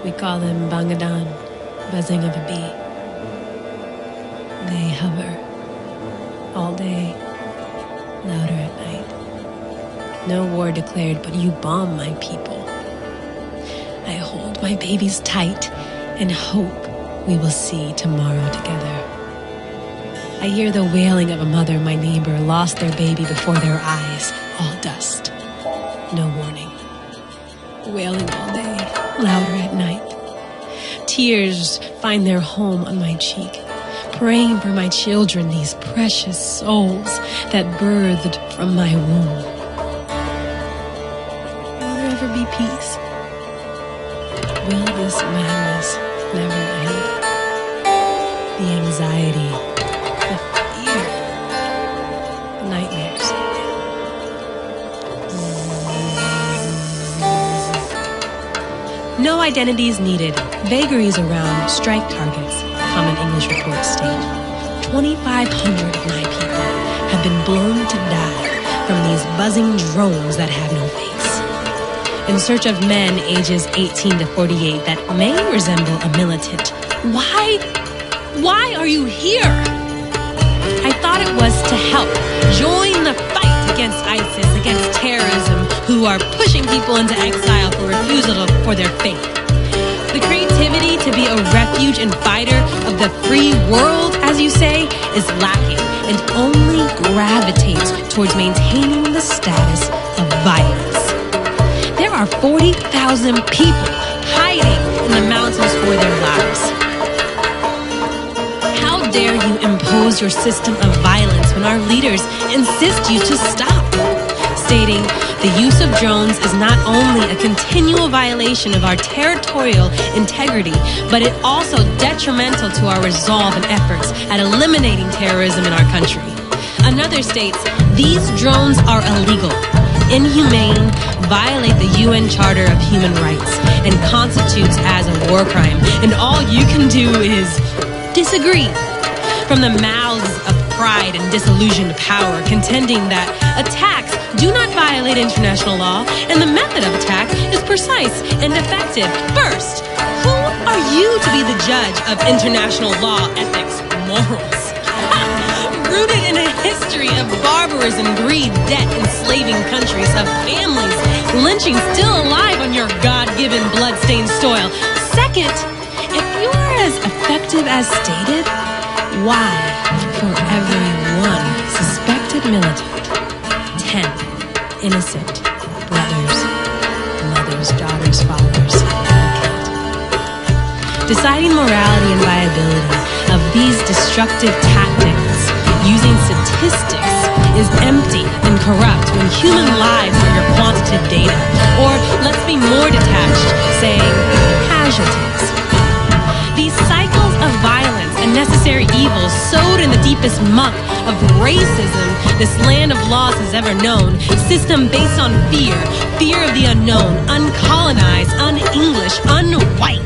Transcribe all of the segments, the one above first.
We call them bangadan, buzzing of a bee. They hover all day, louder at night. No war declared, but you bomb my people. I hold my babies tight and hope we will see tomorrow together. I hear the wailing of a mother my neighbor lost their baby before their eyes, all dust. No warning. Wailing all day, louder at night. Tears find their home on my cheek, praying for my children, these precious souls that birthed from my womb. Will there ever be peace? Will this madness never end? The anxiety, the fear, the nightmares. No identities needed. Vagaries around strike targets, Common English reports state. 2,500 of my people have been blown to die from these buzzing drones that have no face. In search of men ages 18 to 48 that may resemble a militant. Why are you here? I thought it was to help. Join the fight against ISIS, against terrorism, who are pushing people into exile for refusal for their faith. The creativity to be a refuge and fighter of the free world, as you say, is lacking and only gravitates towards maintaining the status of violence. There are 40,000 people hiding in the mountains for their lives. How dare you impose your system of violence when our leaders insist you to stop? Stating, the use of drones is not only a continual violation of our territorial integrity, but it also detrimental to our resolve and efforts at eliminating terrorism in our country. Another states, these drones are illegal, inhumane, violate the UN Charter of Human Rights, and constitutes as a war crime, and all you can do is disagree. From the mouths of pride and disillusioned power, contending that attacks do not violate international law, and the method of attack is precise and effective. First, who are you to be the judge of international law, ethics, morals? Rooted in a history of barbarism, greed, debt, enslaving countries, of families, lynching still alive on your God-given blood-stained soil. Second, if you are as effective as stated, why, for every one suspected militant, 10 innocent brothers, mothers, daughters, fathers are killed? Deciding morality and viability of these destructive tactics using statistics is empty and corrupt when human lives are your quantitative data. Or let's be more detached, saying casualties. These cycles of violence and necessary evils sowed in the deepest muck of racism this land of laws has ever known, system based on fear, fear of the unknown, uncolonized, un-English, un-white.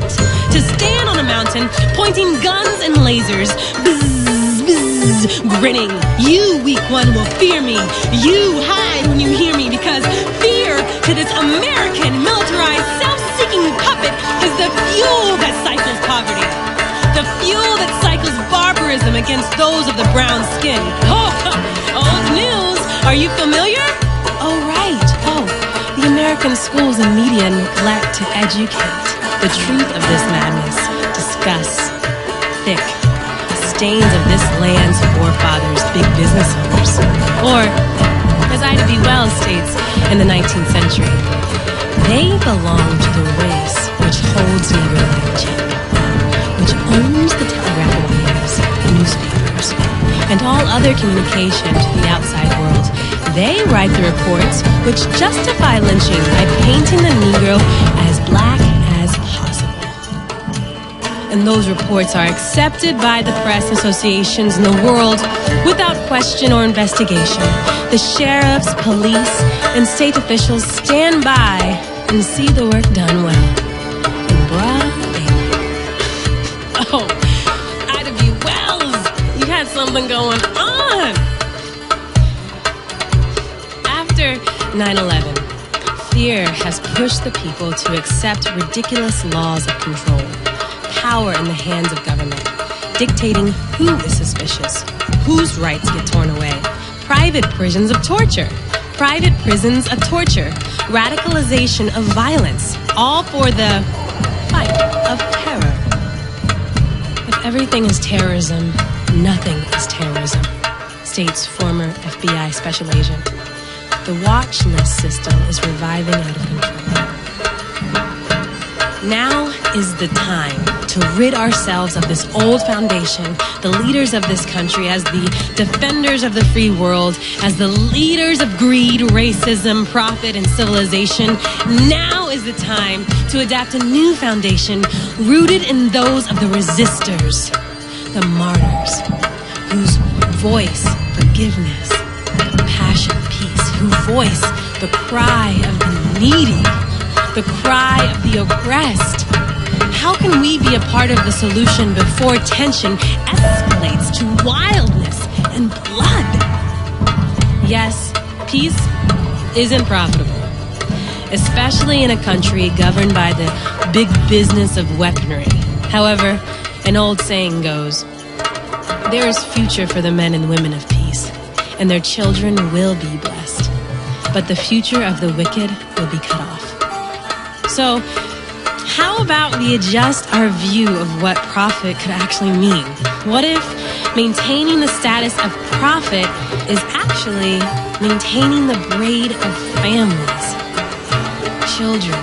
To stand on a mountain, pointing guns and lasers, bzzz, bzzz, grinning. You, weak one, will fear me. You hide when you hear me, because fear to this American militarized self-seeking puppet is the fuel that cycles poverty. The fuel that cycles barbarism against those of the brown skin. Oh, old news. Are you familiar? Oh, right. Oh, the American schools and media neglect to educate. The truth of this madness, discuss, thick, stains of this land's forefathers, big business owners. Or, as Ida B. Wells states in the 19th century, they belong to the race which holds Negro like cheap, which owns the telegraph wires, the newspapers, and all other communication to the outside world. They write the reports which justify lynching by painting the Negro as black as possible. And those reports are accepted by the press associations in the world without question or investigation. The sheriffs, police, and state officials stand by and see the work done well. In broad daylight. Oh, Ida B. Wells, you had something going on. After 9/11. Fear has pushed the people to accept ridiculous laws of control, power in the hands of government, dictating who is suspicious, whose rights get torn away, private prisons of torture, radicalization of violence, all for the fight of terror. If everything is terrorism, nothing is terrorism, states former FBI special agent. The watch list system is reviving out of control. Now is the time to rid ourselves of this old foundation, the leaders of this country as the defenders of the free world, as the leaders of greed, racism, profit, and civilization. Now is the time to adapt a new foundation rooted in those of the resistors, the martyrs, whose voice forgiveness, compassion, peace, who voice the cry of the needy, the cry of the oppressed. How can we be a part of the solution before tension escalates to wildness and blood? Yes, peace isn't profitable, especially in a country governed by the big business of weaponry. However, an old saying goes, there is future for the men and women of peace, and their children will be blessed. But the future of the wicked will be cut off. So, how about we adjust our view of what profit could actually mean? What if maintaining the status of profit is actually maintaining the braid of families, children,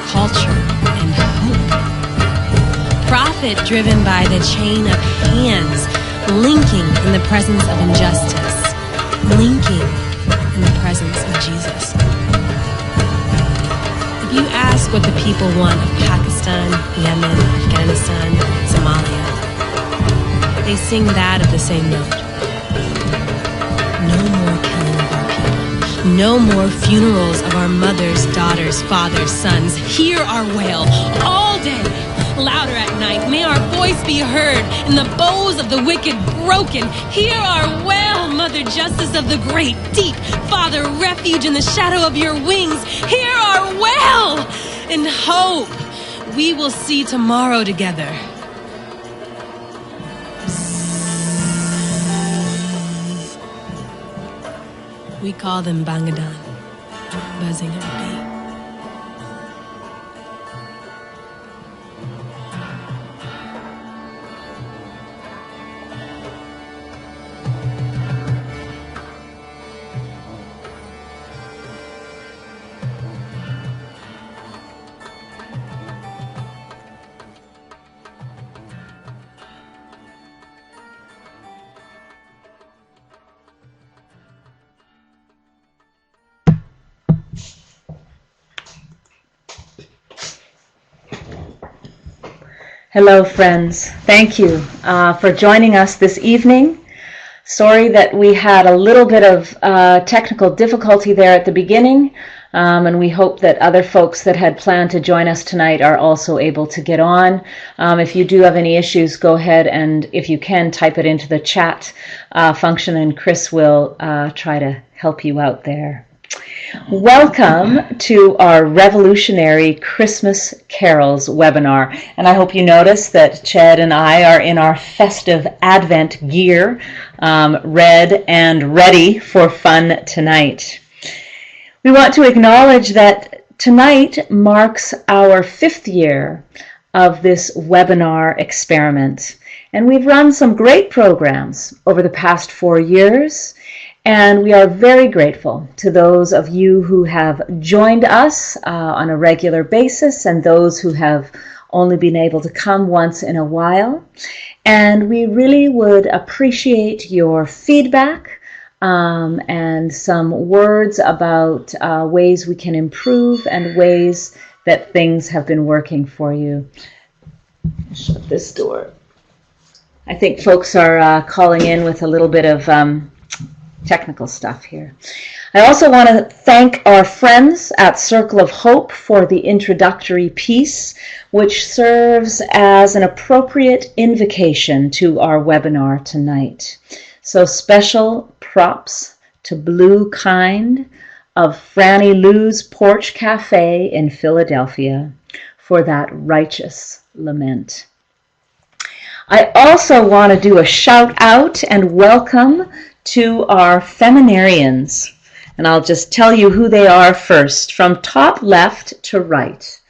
culture, and hope? Profit driven by the chain of hands, linking in the presence of injustice, linking in the presence of Jesus. If you ask what the people want of Pakistan, Yemen, Afghanistan, Somalia, they sing that of the same note. No more killing of our people. No more funerals of our mothers, daughters, fathers, sons. Hear our wail all day, louder at night. May our voice be heard and the bows of the wicked broken. Hear our wail, Mother Justice of the great deep. Father, refuge in the shadow of your wings. Hear our wail and hope we will see tomorrow together. We call them Bangadan, buzzing at a beat. Hello, friends. Thank you for joining us this evening. Sorry that we had a little bit of technical difficulty there at the beginning, and we hope that other folks that had planned to join us tonight are also able to get on. If you do have any issues, go ahead and, if you can, type it into the chat function, and Chris will try to help you out there. Welcome to our Revolutionary Christmas Carols webinar. And I hope you notice that Chad and I are in our festive Advent gear, red and ready for fun tonight. We want to acknowledge that tonight marks our 5th year of this webinar experiment. And we've run some great programs over the past 4 years. And we are very grateful to those of you who have joined us on a regular basis and those who have only been able to come once in a while. And we really would appreciate your feedback and some words about ways we can improve and ways that things have been working for you. Shut this door. I think folks are calling in with a little bit of technical stuff here. I also want to thank our friends at Circle of Hope for the introductory piece, which serves as an appropriate invocation to our webinar tonight. So special props to Blue Kind of Franny Lou's Porch Cafe in Philadelphia for that righteous lament. I also want to do a shout out and welcome to our feminarians. And I'll just tell you who they are first, from top left to right.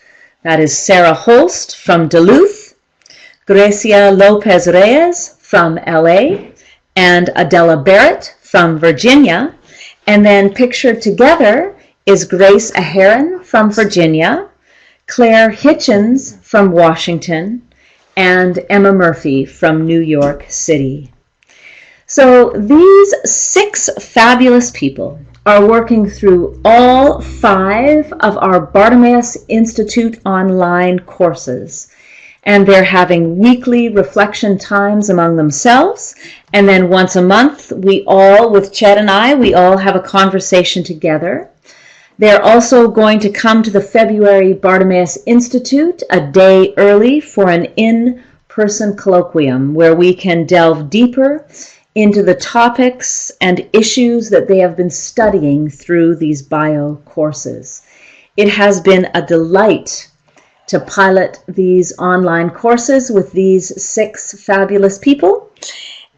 That is Sarah Holst from Duluth, Grecia Lopez Reyes from LA, and Adela Barrett from Virginia. And then pictured together is Grace Aheron from Virginia, Claire Hitchens from Washington, and Emma Murphy from New York City. So these 6 fabulous people are working through all 5 of our Bartimaeus Institute online courses. And they're having weekly reflection times among themselves. And then once a month, we all, with Chet and I, we all have a conversation together. They're also going to come to the February Bartimaeus Institute a day early for an in-person colloquium where we can delve deeper into the topics and issues that they have been studying through these bio courses. It has been a delight to pilot these online courses with these 6 fabulous people.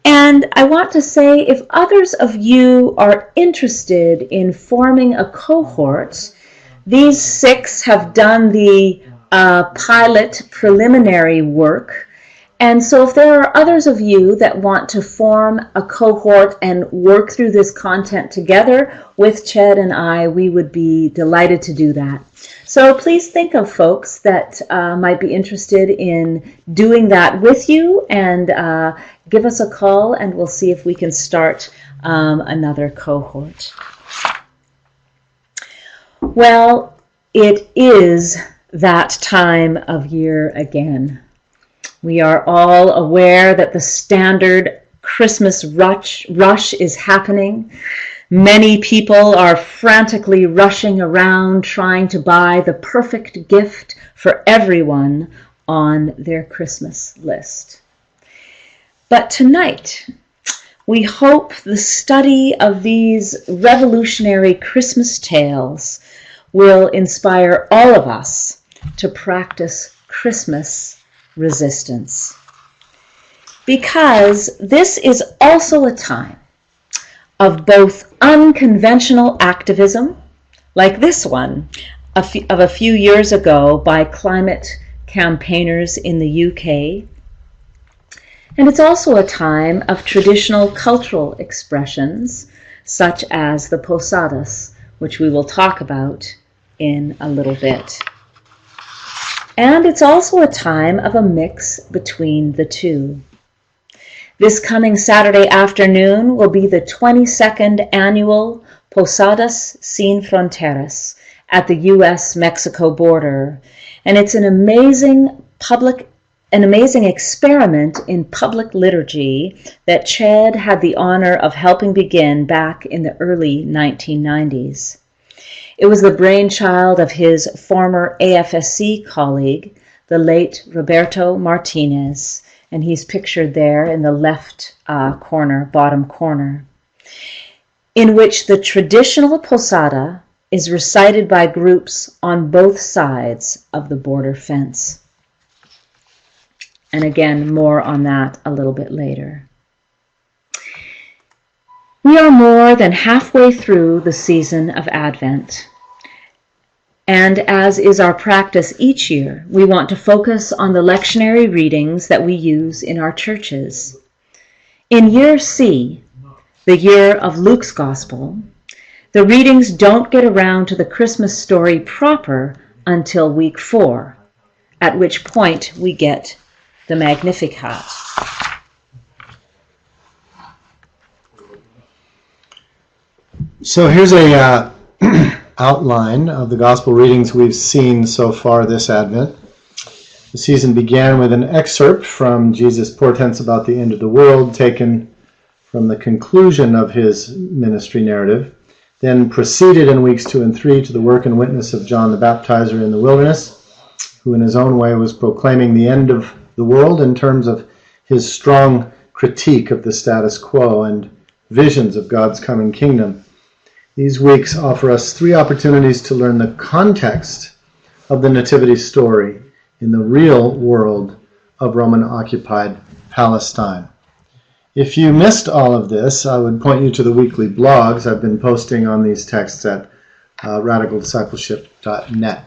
And I want to say, if others of you are interested in forming a cohort, these 6 have done the pilot preliminary work. And so if there are others of you that want to form a cohort and work through this content together with Ched and I, we would be delighted to do that. So please think of folks that might be interested in doing that with you, and give us a call and we'll see if we can start another cohort. Well, it is that time of year again. We are all aware that the standard Christmas rush is happening. Many people are frantically rushing around trying to buy the perfect gift for everyone on their Christmas list. But tonight, we hope the study of these revolutionary Christmas tales will inspire all of us to practice Christmas resistance. Because this is also a time of both unconventional activism, like this one of a few years ago by climate campaigners in the UK, and it's also a time of traditional cultural expressions, such as the posadas, which we will talk about in a little bit. And it's also a time of a mix between the two. This coming Saturday afternoon will be the 22nd annual Posadas Sin Fronteras at the U.S.-Mexico border. And it's an amazing experiment in public liturgy that Ched had the honor of helping begin back in the early 1990s. It was the brainchild of his former AFSC colleague, the late Roberto Martinez, and he's pictured there in the left bottom corner, in which the traditional posada is recited by groups on both sides of the border fence. And again, more on that a little bit later. We are more than halfway through the season of Advent. And as is our practice each year, we want to focus on the lectionary readings that we use in our churches. In Year C, the year of Luke's Gospel, the readings don't get around to the Christmas story proper until week 4, at which point we get the Magnificat. So here's a outline of the gospel readings we've seen so far this Advent. The season began with an excerpt from Jesus' portents about the end of the world, taken from the conclusion of his ministry narrative, then proceeded in weeks 2 and 3 to the work and witness of John the Baptizer in the wilderness, who in his own way was proclaiming the end of the world in terms of his strong critique of the status quo and visions of God's coming kingdom. These weeks offer us 3 opportunities to learn the context of the Nativity story in the real world of Roman-occupied Palestine. If you missed all of this, I would point you to the weekly blogs I've been posting on these texts at radicaldiscipleship.net.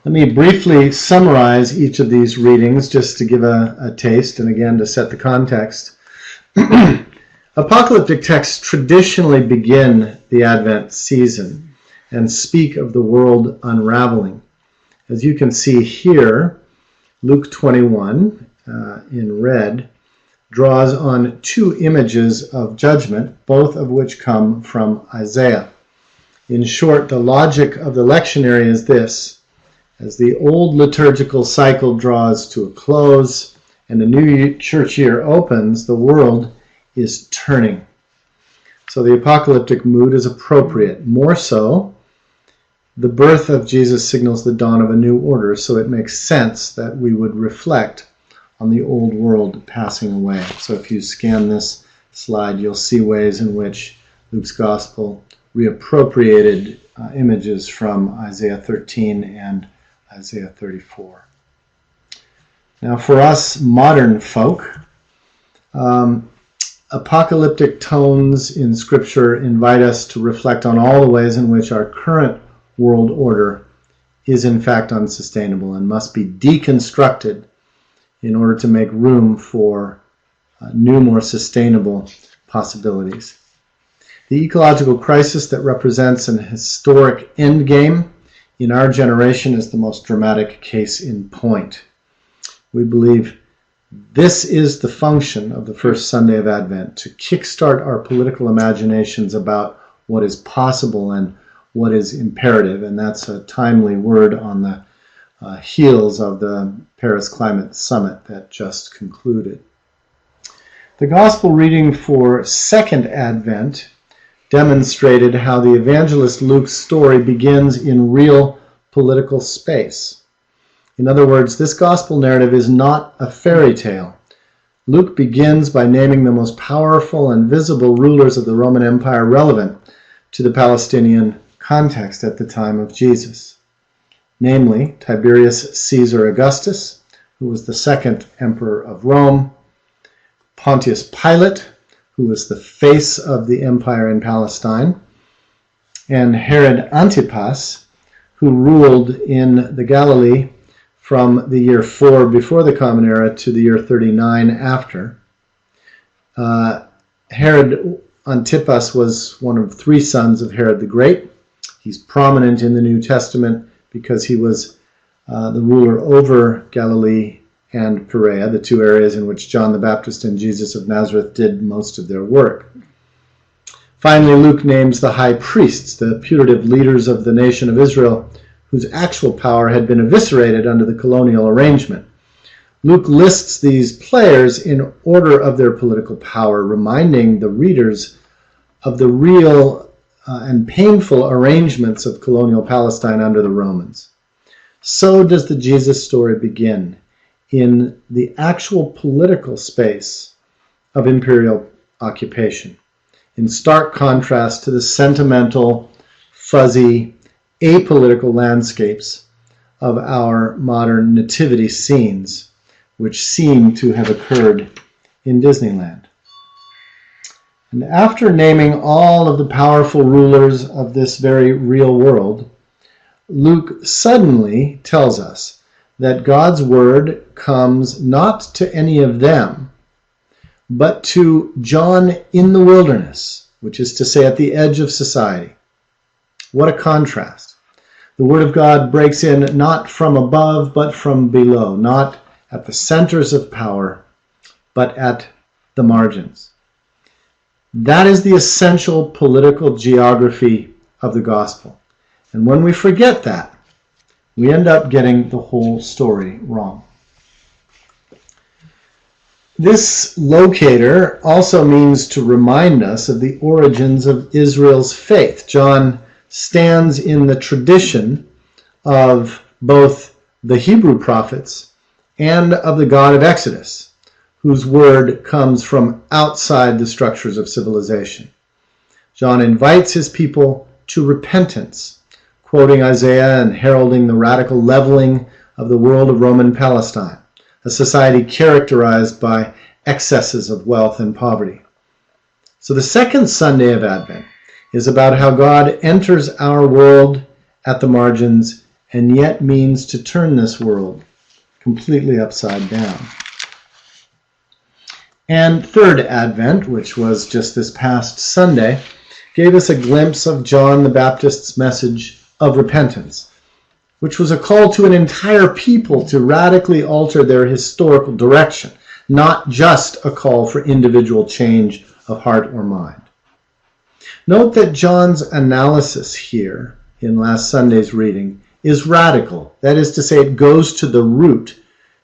Let me briefly summarize each of these readings just to give a taste and again to set the context. Apocalyptic texts traditionally begin the Advent season and speak of the world unraveling. As you can see here, Luke 21 in red draws on 2 images of judgment, both of which come from Isaiah. In short, the logic of the lectionary is this: as the old liturgical cycle draws to a close and the new church year opens, the world is turning. So the apocalyptic mood is appropriate. More so, the birth of Jesus signals the dawn of a new order, so it makes sense that we would reflect on the old world passing away. So if you scan this slide, you'll see ways in which Luke's gospel reappropriated images from Isaiah 13 and Isaiah 34. Now for us modern folk, apocalyptic tones in Scripture invite us to reflect on all the ways in which our current world order is in fact unsustainable and must be deconstructed in order to make room for new, more sustainable possibilities. The ecological crisis that represents an historic endgame in our generation is the most dramatic case in point. We believe this is the function of the first Sunday of Advent, to kickstart our political imaginations about what is possible and what is imperative, and that's a timely word on the heels of the Paris Climate Summit that just concluded. The Gospel reading for Second Advent demonstrated how the evangelist Luke's story begins in real political space. In other words, this gospel narrative is not a fairy tale. Luke begins by naming the most powerful and visible rulers of the Roman Empire relevant to the Palestinian context at the time of Jesus, namely Tiberius Caesar Augustus, who was the second emperor of Rome, Pontius Pilate, who was the face of the empire in Palestine, and Herod Antipas, who ruled in the Galilee from the year 4 before the Common Era to the year 39 after. Herod Antipas was one of 3 sons of Herod the Great. He's prominent in the New Testament because he was the ruler over Galilee and Perea, the 2 areas in which John the Baptist and Jesus of Nazareth did most of their work. Finally, Luke names the high priests, the putative leaders of the nation of Israel, whose actual power had been eviscerated under the colonial arrangement. Luke lists these players in order of their political power, reminding the readers of the real and painful arrangements of colonial Palestine under the Romans. So does the Jesus story begin, in the actual political space of imperial occupation, in stark contrast to the sentimental, fuzzy, apolitical landscapes of our modern nativity scenes, which seem to have occurred in Disneyland. And after naming all of the powerful rulers of this very real world, Luke suddenly tells us that God's word comes not to any of them, but to John in the wilderness, which is to say at the edge of society. What a contrast. The word of God breaks in not from above, but from below, not at the centers of power, but at the margins. That is the essential political geography of the gospel. And when we forget that, we end up getting the whole story wrong. This locator also means to remind us of the origins of Israel's faith. John stands in the tradition of both the Hebrew prophets and of the God of Exodus, whose word comes from outside the structures of civilization. John invites his people to repentance, quoting Isaiah and heralding the radical leveling of the world of Roman Palestine, a society characterized by excesses of wealth and poverty. So the second Sunday of Advent is about how God enters our world at the margins and yet means to turn this world completely upside down. And third Advent, which was just this past Sunday, gave us a glimpse of John the Baptist's message of repentance, which was a call to an entire people to radically alter their historical direction, not just a call for individual change of heart or mind. Note that John's analysis here in last Sunday's reading is radical. That is to say, it goes to the root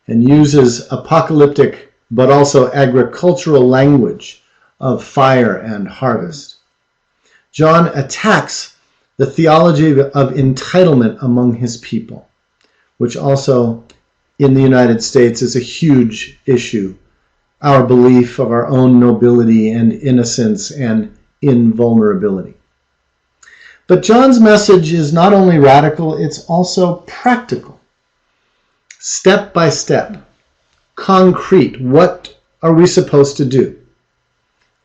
and uses apocalyptic but also agricultural language of fire and harvest. John attacks the theology of entitlement among his people, which also in the United States is a huge issue, our belief of our own nobility and innocence and invulnerability. But John's message is not only radical, it's also practical. Step by step, concrete. What are we supposed to do?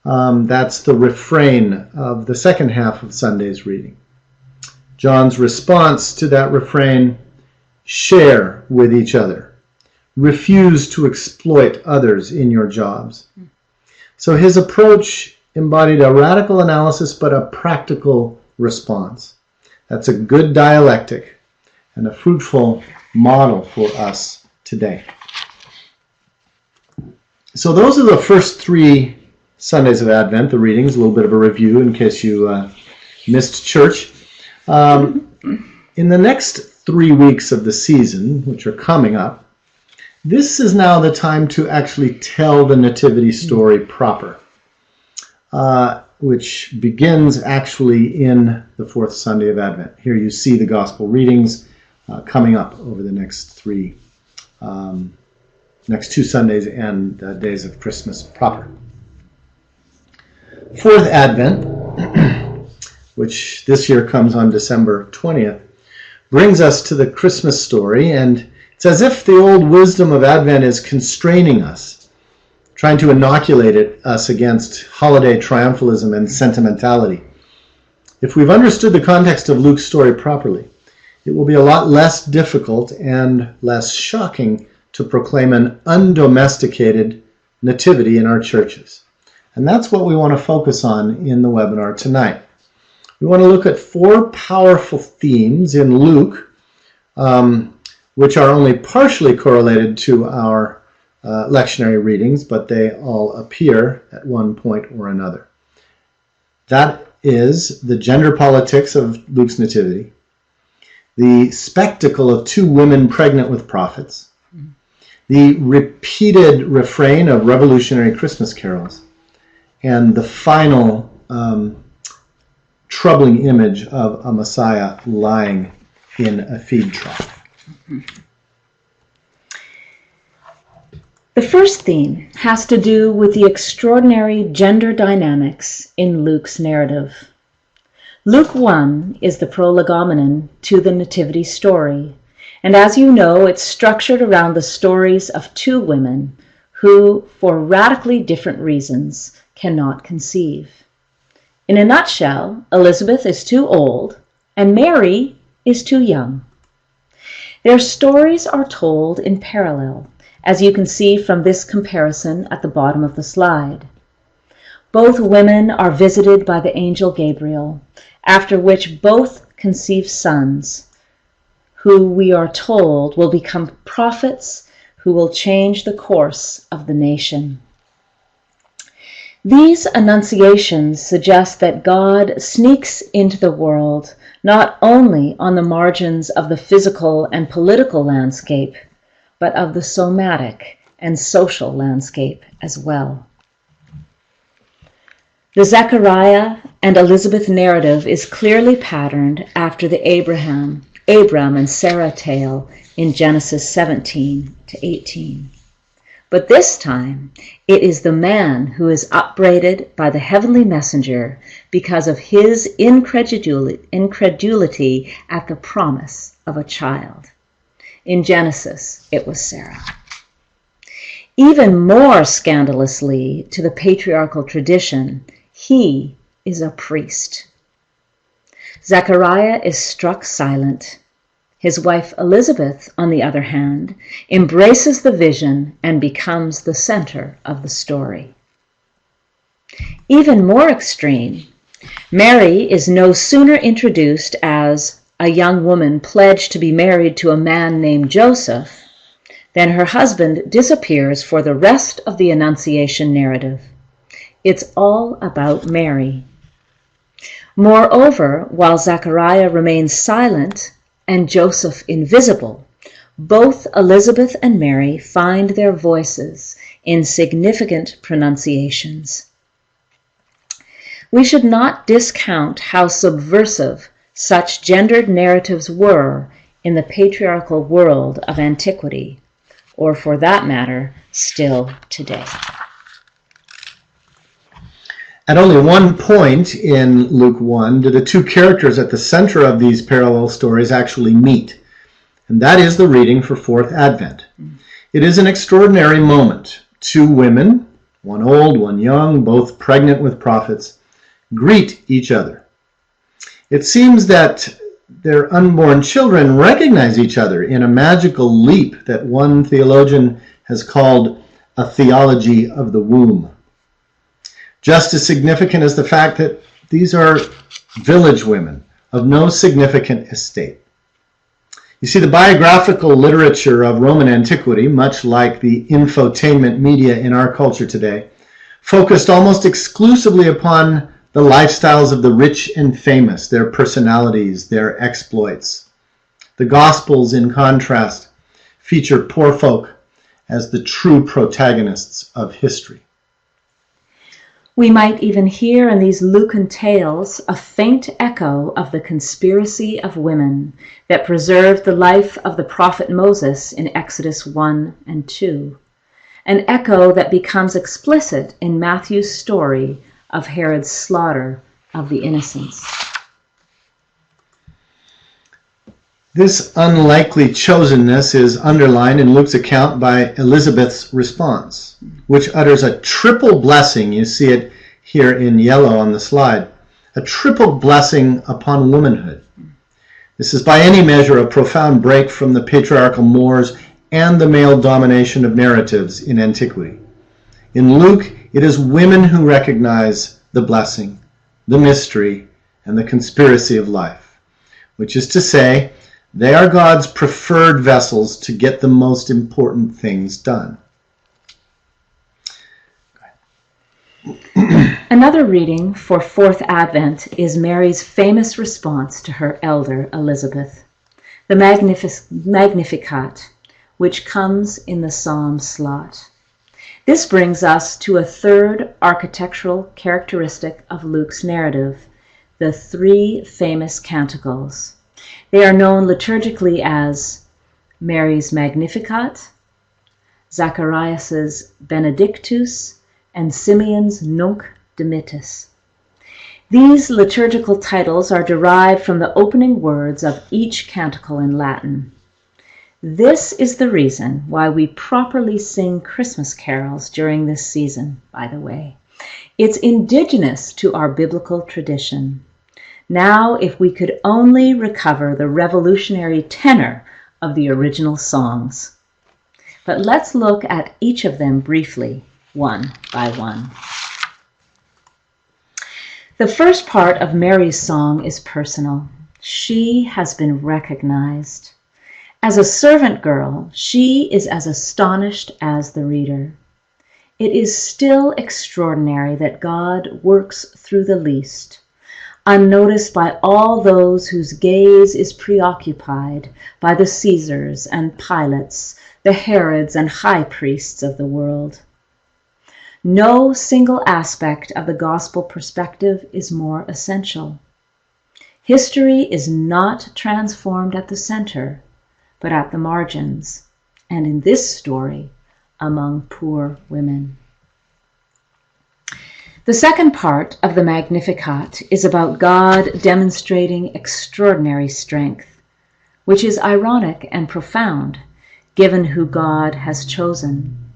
That's the refrain of the second half of Sunday's reading. John's response to that refrain: share with each other. Refuse to exploit others in your jobs. So his approach embodied a radical analysis but a practical response. That's a good dialectic and a fruitful model for us today. So those are the first 3 Sundays of Advent, the readings, a little bit of a review in case you missed church. In the next 3 weeks of the season, which are coming up, this is now the time to actually tell the Nativity story proper, which begins actually in the 4th Sunday of Advent. Here you see the Gospel readings coming up over the next 2 Sundays and days of Christmas proper. 4th Advent, which this year comes on December 20th, brings us to the Christmas story, and it's as if the old wisdom of Advent is constraining us, trying to inoculate us against holiday triumphalism and sentimentality. If we've understood the context of Luke's story properly, it will be a lot less difficult and less shocking to proclaim an undomesticated nativity in our churches. And that's what we want to focus on in the webinar tonight. We want to look at 4 powerful themes in Luke, which are only partially correlated to our lectionary readings, but they all appear at one point or another. That is the gender politics of Luke's nativity, the spectacle of 2 women pregnant with prophets, the repeated refrain of revolutionary Christmas carols, and the final troubling image of a Messiah lying in a feed trough. The first theme has to do with the extraordinary gender dynamics in Luke's narrative. Luke 1 is the prolegomenon to the Nativity story, and as you know, it's structured around the stories of 2 women who, for radically different reasons, cannot conceive. In a nutshell, Elizabeth is too old and Mary is too young. Their stories are told in parallel, as you can see from this comparison at the bottom of the slide. Both women are visited by the angel Gabriel, after which both conceive sons, who we are told will become prophets who will change the course of the nation. These annunciations suggest that God sneaks into the world not only on the margins of the physical and political landscape, but of the somatic and social landscape as well. The Zechariah and Elizabeth narrative is clearly patterned after the Abram and Sarah tale in Genesis 17 to 18. But this time, it is the man who is upbraided by the heavenly messenger because of his incredulity at the promise of a child. In Genesis, it was Sarah. Even more scandalously to the patriarchal tradition, he is a priest. Zechariah is struck silent. His wife Elizabeth, on the other hand, embraces the vision and becomes the center of the story. Even more extreme, Mary is no sooner introduced as a young woman pledged to be married to a man named Joseph than her husband disappears for the rest of the Annunciation narrative. It's all about Mary. Moreover, while Zechariah remains silent and Joseph invisible, both Elizabeth and Mary find their voices in significant pronunciations. We should not discount how subversive such gendered narratives were in the patriarchal world of antiquity, or for that matter, still today. At only one point in Luke 1 do the two characters at the center of these parallel stories actually meet, and that is the reading for Fourth Advent. It is an extraordinary moment. Two women, one old, one young, both pregnant with prophets, greet each other. It seems that their unborn children recognize each other in a magical leap that one theologian has called a theology of the womb. Just as significant as the fact that these are village women of no significant estate. You see, the biographical literature of Roman antiquity, much like the infotainment media in our culture today, focused almost exclusively upon the lifestyles of the rich and famous, their personalities, their exploits. The Gospels, in contrast, feature poor folk as the true protagonists of history. We might even hear in these Lucan tales a faint echo of the conspiracy of women that preserved the life of the prophet Moses in Exodus 1 and 2, an echo that becomes explicit in Matthew's story of Herod's slaughter of the innocents. This unlikely chosenness is underlined in Luke's account by Elizabeth's response, which utters a triple blessing. You see it here in yellow on the slide. A triple blessing upon womanhood. This is by any measure a profound break from the patriarchal mores and the male domination of narratives in antiquity. In Luke, it is women who recognize the blessing, the mystery, and the conspiracy of life, which is to say, they are God's preferred vessels to get the most important things done. Another reading for Fourth Advent is Mary's famous response to her elder Elizabeth, the Magnificat, which comes in the Psalm slot. This brings us to a third architectural characteristic of Luke's narrative, the three famous canticles. They are known liturgically as Mary's Magnificat, Zacharias' Benedictus, and Simeon's Nunc Dimittis. These liturgical titles are derived from the opening words of each canticle in Latin. This is the reason why we properly sing Christmas carols during this season, by the way. It's indigenous to our biblical tradition. Now, if we could only recover the revolutionary tenor of the original songs. But let's look at each of them briefly, one by one. The first part of Mary's song is personal. She has been recognized. As a servant girl, she is as astonished as the reader. It is still extraordinary that God works through the least, unnoticed by all those whose gaze is preoccupied by the Caesars and Pilates, the Herods and high priests of the world. No single aspect of the gospel perspective is more essential. History is not transformed at the center, but at the margins, and in this story, among poor women. The second part of the Magnificat is about God demonstrating extraordinary strength, which is ironic and profound, given who God has chosen.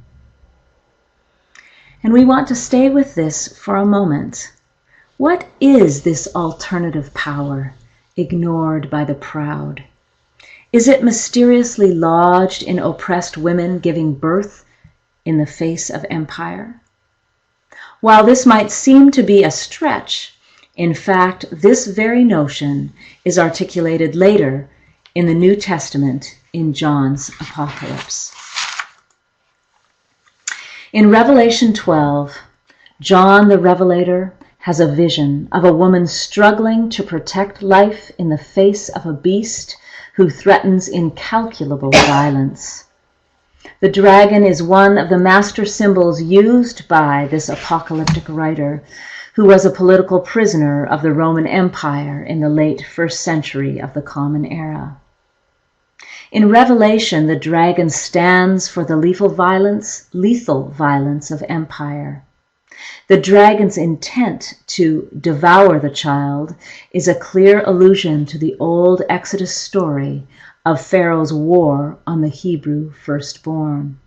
And we want to stay with this for a moment. What is this alternative power ignored by the proud? Is it mysteriously lodged in oppressed women giving birth in the face of empire? While this might seem to be a stretch, in fact, this very notion is articulated later in the New Testament in John's Apocalypse. In Revelation 12, John the Revelator has a vision of a woman struggling to protect life in the face of a beast who threatens incalculable violence. The dragon is one of the master symbols used by this apocalyptic writer, who was a political prisoner of the Roman Empire in the late 1st century of the Common Era. In Revelation, the dragon stands for the lethal violence of empire. The dragon's intent to devour the child is a clear allusion to the old Exodus story of Pharaoh's war on the Hebrew firstborn,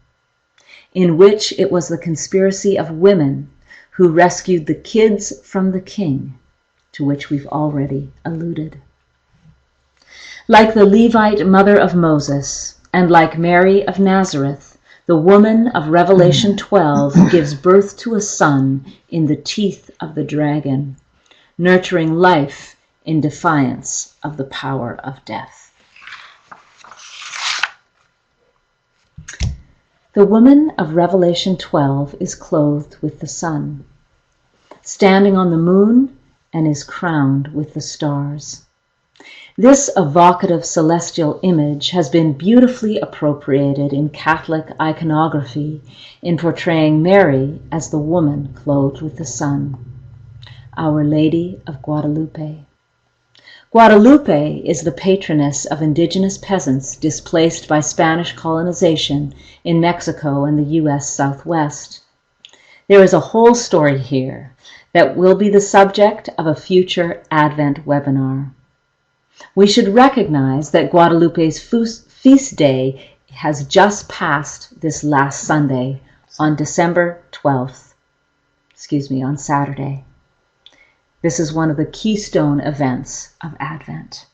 in which it was the conspiracy of women who rescued the kids from the king, to which we've already alluded. Like the Levite mother of Moses, and like Mary of Nazareth, the woman of Revelation 12 gives birth to a son in the teeth of the dragon, nurturing life in defiance of the power of death. The woman of Revelation 12 is clothed with the sun, standing on the moon, and is crowned with the stars. This evocative celestial image has been beautifully appropriated in Catholic iconography in portraying Mary as the woman clothed with the sun, Our Lady of Guadalupe. Guadalupe is the patroness of indigenous peasants displaced by Spanish colonization in Mexico and the U.S. Southwest. There is a whole story here that will be the subject of a future Advent webinar. We should recognize that Guadalupe's feast day has just passed this last Sunday on December 12th. On Saturday. This is one of the keystone events of Advent.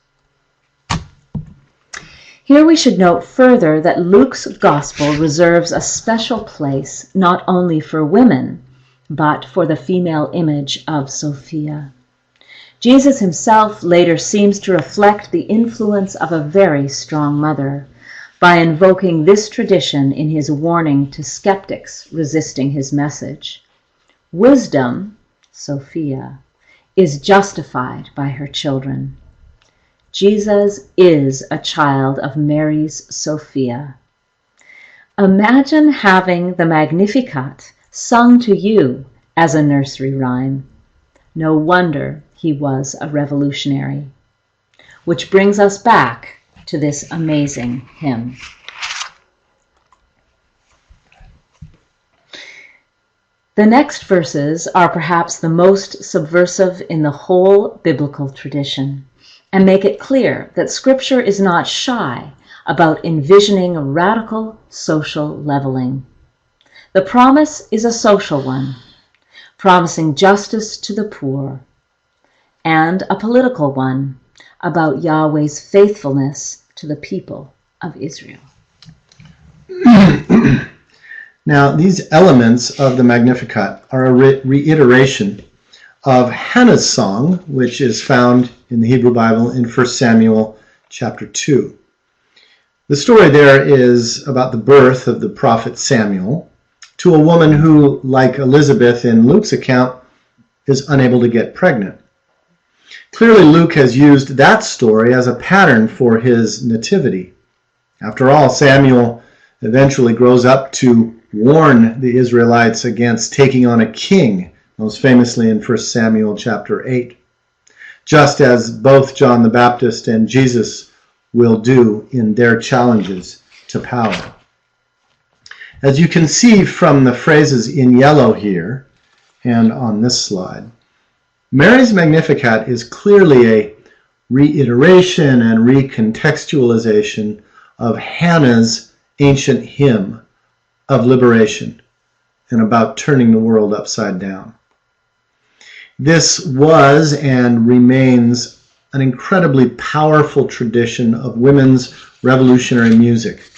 Here we should note further that Luke's gospel reserves a special place not only for women, but for the female image of Sophia. Jesus himself later seems to reflect the influence of a very strong mother by invoking this tradition in his warning to skeptics resisting his message. Wisdom, Sophia, is justified by her children. Jesus is a child of Mary's Sophia. Imagine having the Magnificat sung to you as a nursery rhyme. No wonder he was a revolutionary. Which brings us back to this amazing hymn. The next verses are perhaps the most subversive in the whole biblical tradition and make it clear that Scripture is not shy about envisioning a radical social leveling. The promise is a social one, promising justice to the poor, and a political one about Yahweh's faithfulness to the people of Israel. Now, these elements of the Magnificat are a reiteration of Hannah's song, which is found in the Hebrew Bible in 1 Samuel chapter 2. The story there is about the birth of the prophet Samuel to a woman who, like Elizabeth in Luke's account, is unable to get pregnant. Clearly, Luke has used that story as a pattern for his nativity. After all, Samuel eventually grows up to warn the Israelites against taking on a king, most famously in 1 Samuel chapter 8, just as both John the Baptist and Jesus will do in their challenges to power. As you can see from the phrases in yellow here and on this slide, Mary's Magnificat is clearly a reiteration and recontextualization of Hannah's ancient hymn of liberation and about turning the world upside down. This was and remains an incredibly powerful tradition of women's revolutionary music,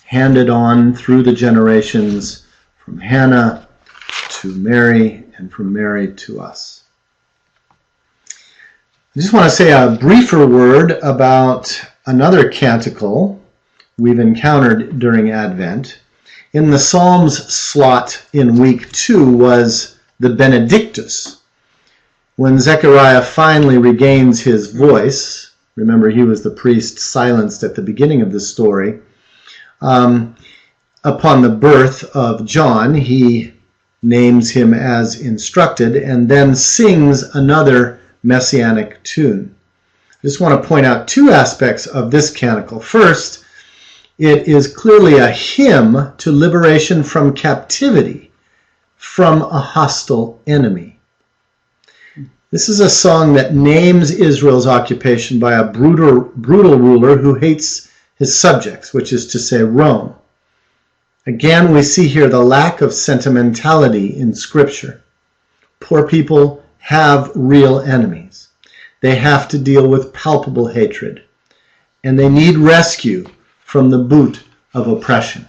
handed on through the generations from Hannah to Mary and from Mary to us. I just want to say a briefer word about another canticle we've encountered during Advent. In the Psalms slot in week 2 was the Benedictus. When Zechariah finally regains his voice, remember he was the priest silenced at the beginning of the story, upon the birth of John, he names him as instructed and then sings another messianic tune. I just want to point out two aspects of this canticle. First, it is clearly a hymn to liberation from captivity from a hostile enemy. This is a song that names Israel's occupation by a brutal ruler who hates his subjects, which is to say Rome. Again, we see here the lack of sentimentality in Scripture. Poor people have real enemies. They have to deal with palpable hatred, and they need rescue from the boot of oppression.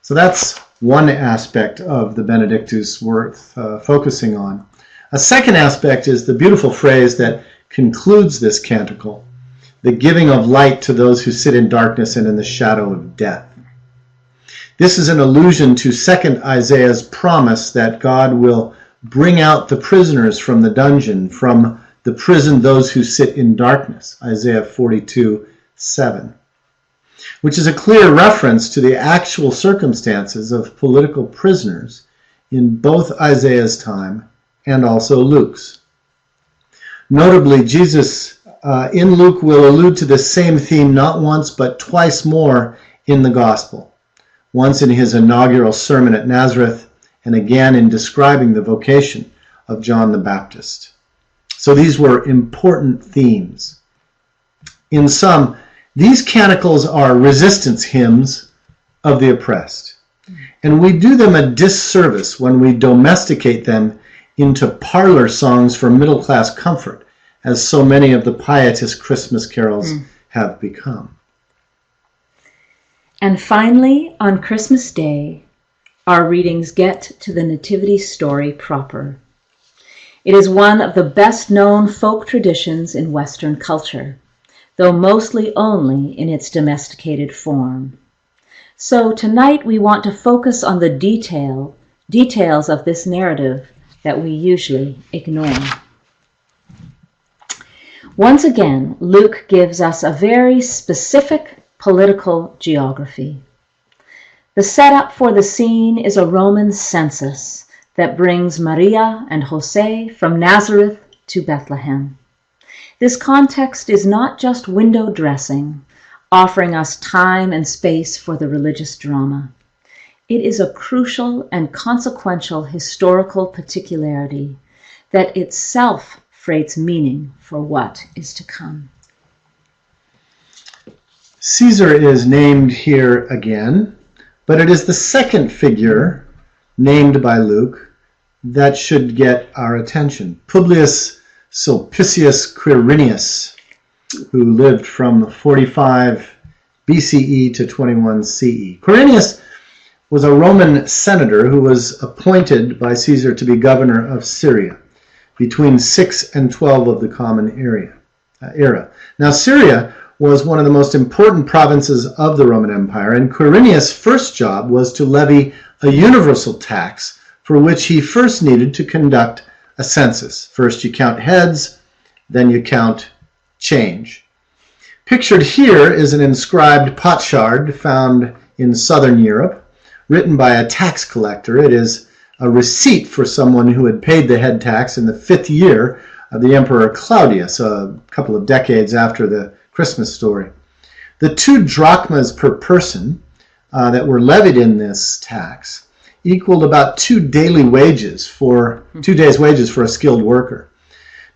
So that's one aspect of the Benedictus worth focusing on. A second aspect is the beautiful phrase that concludes this canticle, the giving of light to those who sit in darkness and in the shadow of death. This is an allusion to 2nd Isaiah's promise that God will bring out the prisoners from the dungeon, from the prison those who sit in darkness, Isaiah 42:7, which is a clear reference to the actual circumstances of political prisoners in both Isaiah's time and also Luke's. Notably, Jesus in Luke will allude to the same theme not once but twice more in the Gospel. Once in his inaugural sermon at Nazareth, and again in describing the vocation of John the Baptist. So these were important themes. In sum, these canticles are resistance hymns of the oppressed. And we do them a disservice when we domesticate them into parlor songs for middle-class comfort, as so many of the pietist Christmas carols have become. And finally, on Christmas Day, our readings get to the Nativity story proper. It is one of the best-known folk traditions in Western culture, though mostly only in its domesticated form. So tonight we want to focus on the details of this narrative that we usually ignore. Once again, Luke gives us a very specific political geography. The setup for the scene is a Roman census that brings Maria and Jose from Nazareth to Bethlehem. This context is not just window dressing, offering us time and space for the religious drama. It is a crucial and consequential historical particularity that itself freights meaning for what is to come. Caesar is named here again, but it is the second figure named by Luke that should get our attention. Publius Sulpicius Quirinius, who lived from 45 BCE to 21 CE. Quirinius was a Roman senator who was appointed by Caesar to be governor of Syria between 6 and 12 of the Common Era. Now, Syria was one of the most important provinces of the Roman Empire, and Quirinius' first job was to levy a universal tax for which he first needed to conduct a census. First you count heads, then you count change. Pictured here is an inscribed potsherd found in southern Europe, written by a tax collector. It is a receipt for someone who had paid the head tax in the 5th year of the Emperor Claudius, a couple of decades after the Christmas story. The 2 drachmas per person that were levied in this tax equaled about 2 days' wages for a skilled worker.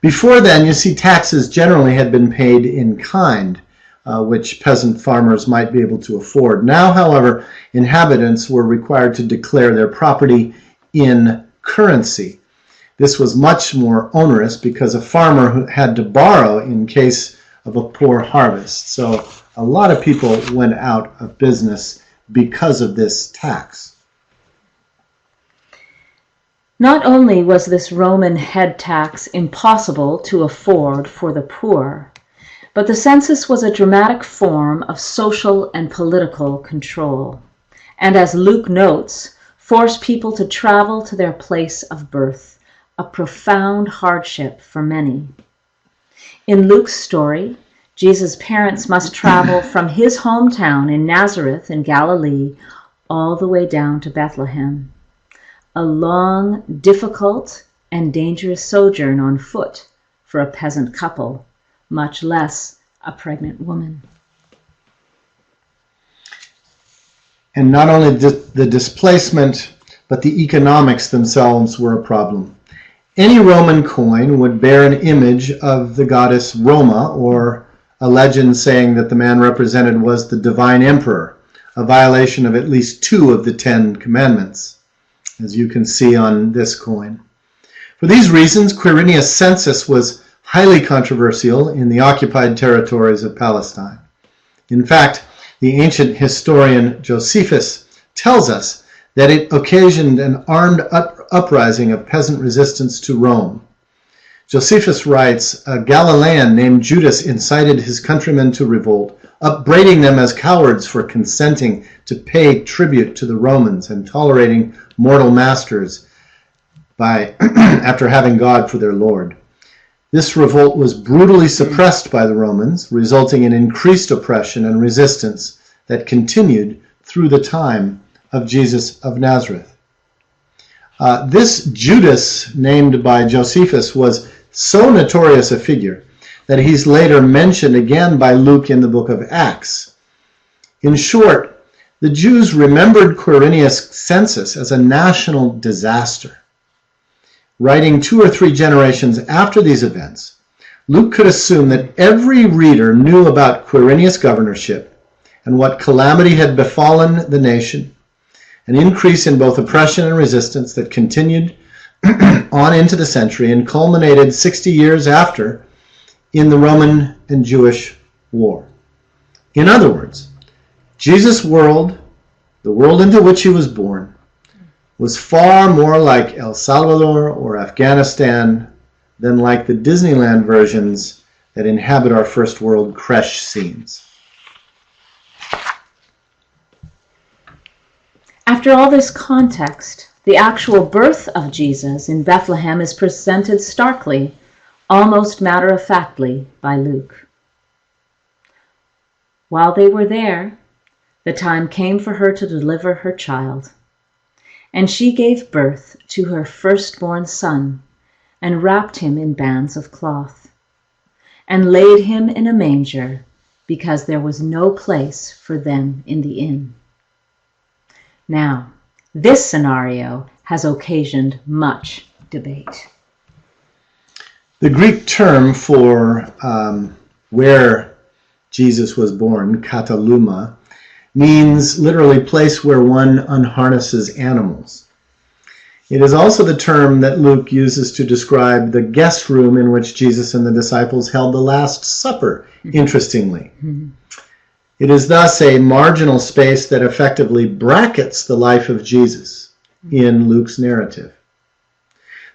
Before then, you see, taxes generally had been paid in kind, which peasant farmers might be able to afford. Now, however, inhabitants were required to declare their property in currency. This was much more onerous because a farmer had to borrow in case of a poor harvest. So a lot of people went out of business because of this tax. Not only was this Roman head tax impossible to afford for the poor, but the census was a dramatic form of social and political control, and as Luke notes, forced people to travel to their place of birth, a profound hardship for many. In Luke's story, Jesus' parents must travel from his hometown in Nazareth in Galilee all the way down to Bethlehem. A long, difficult, and dangerous sojourn on foot for a peasant couple, much less a pregnant woman. And not only the displacement, but the economics themselves were a problem. Any Roman coin would bear an image of the goddess Roma, or a legend saying that the man represented was the divine emperor, a violation of at least 2 of the 10 commandments, as you can see on this coin. For these reasons, Quirinius' census was highly controversial in the occupied territories of Palestine. In fact, the ancient historian Josephus tells us that it occasioned an armed uprising of peasant resistance to Rome. Josephus writes, a Galilean named Judas incited his countrymen to revolt, upbraiding them as cowards for consenting to pay tribute to the Romans and tolerating mortal masters after having God for their lord. This revolt was brutally suppressed by the Romans, resulting in increased oppression and resistance that continued through the time of Jesus of Nazareth. This Judas, named by Josephus, was so notorious a figure that he's later mentioned again by Luke in the book of Acts. In short, the Jews remembered Quirinius' census as a national disaster. Writing 2 or 3 generations after these events, Luke could assume that every reader knew about Quirinius' governorship and what calamity had befallen the nation, an increase in both oppression and resistance that continued on into the century and culminated 60 years after in the Roman and Jewish War. In other words, Jesus' world, the world into which he was born, was far more like El Salvador or Afghanistan than like the Disneyland versions that inhabit our first world creche scenes. After all this context, the actual birth of Jesus in Bethlehem is presented starkly, almost matter-of-factly, by Luke. While they were there, the time came for her to deliver her child. And she gave birth to her firstborn son, and wrapped him in bands of cloth, and laid him in a manger, because there was no place for them in the inn. Now, this scenario has occasioned much debate. The Greek term for where Jesus was born, kataluma, means literally place where one unharnesses animals. It is also the term that Luke uses to describe the guest room in which Jesus and the disciples held the Last Supper, interestingly. It is thus a marginal space that effectively brackets the life of Jesus in Luke's narrative.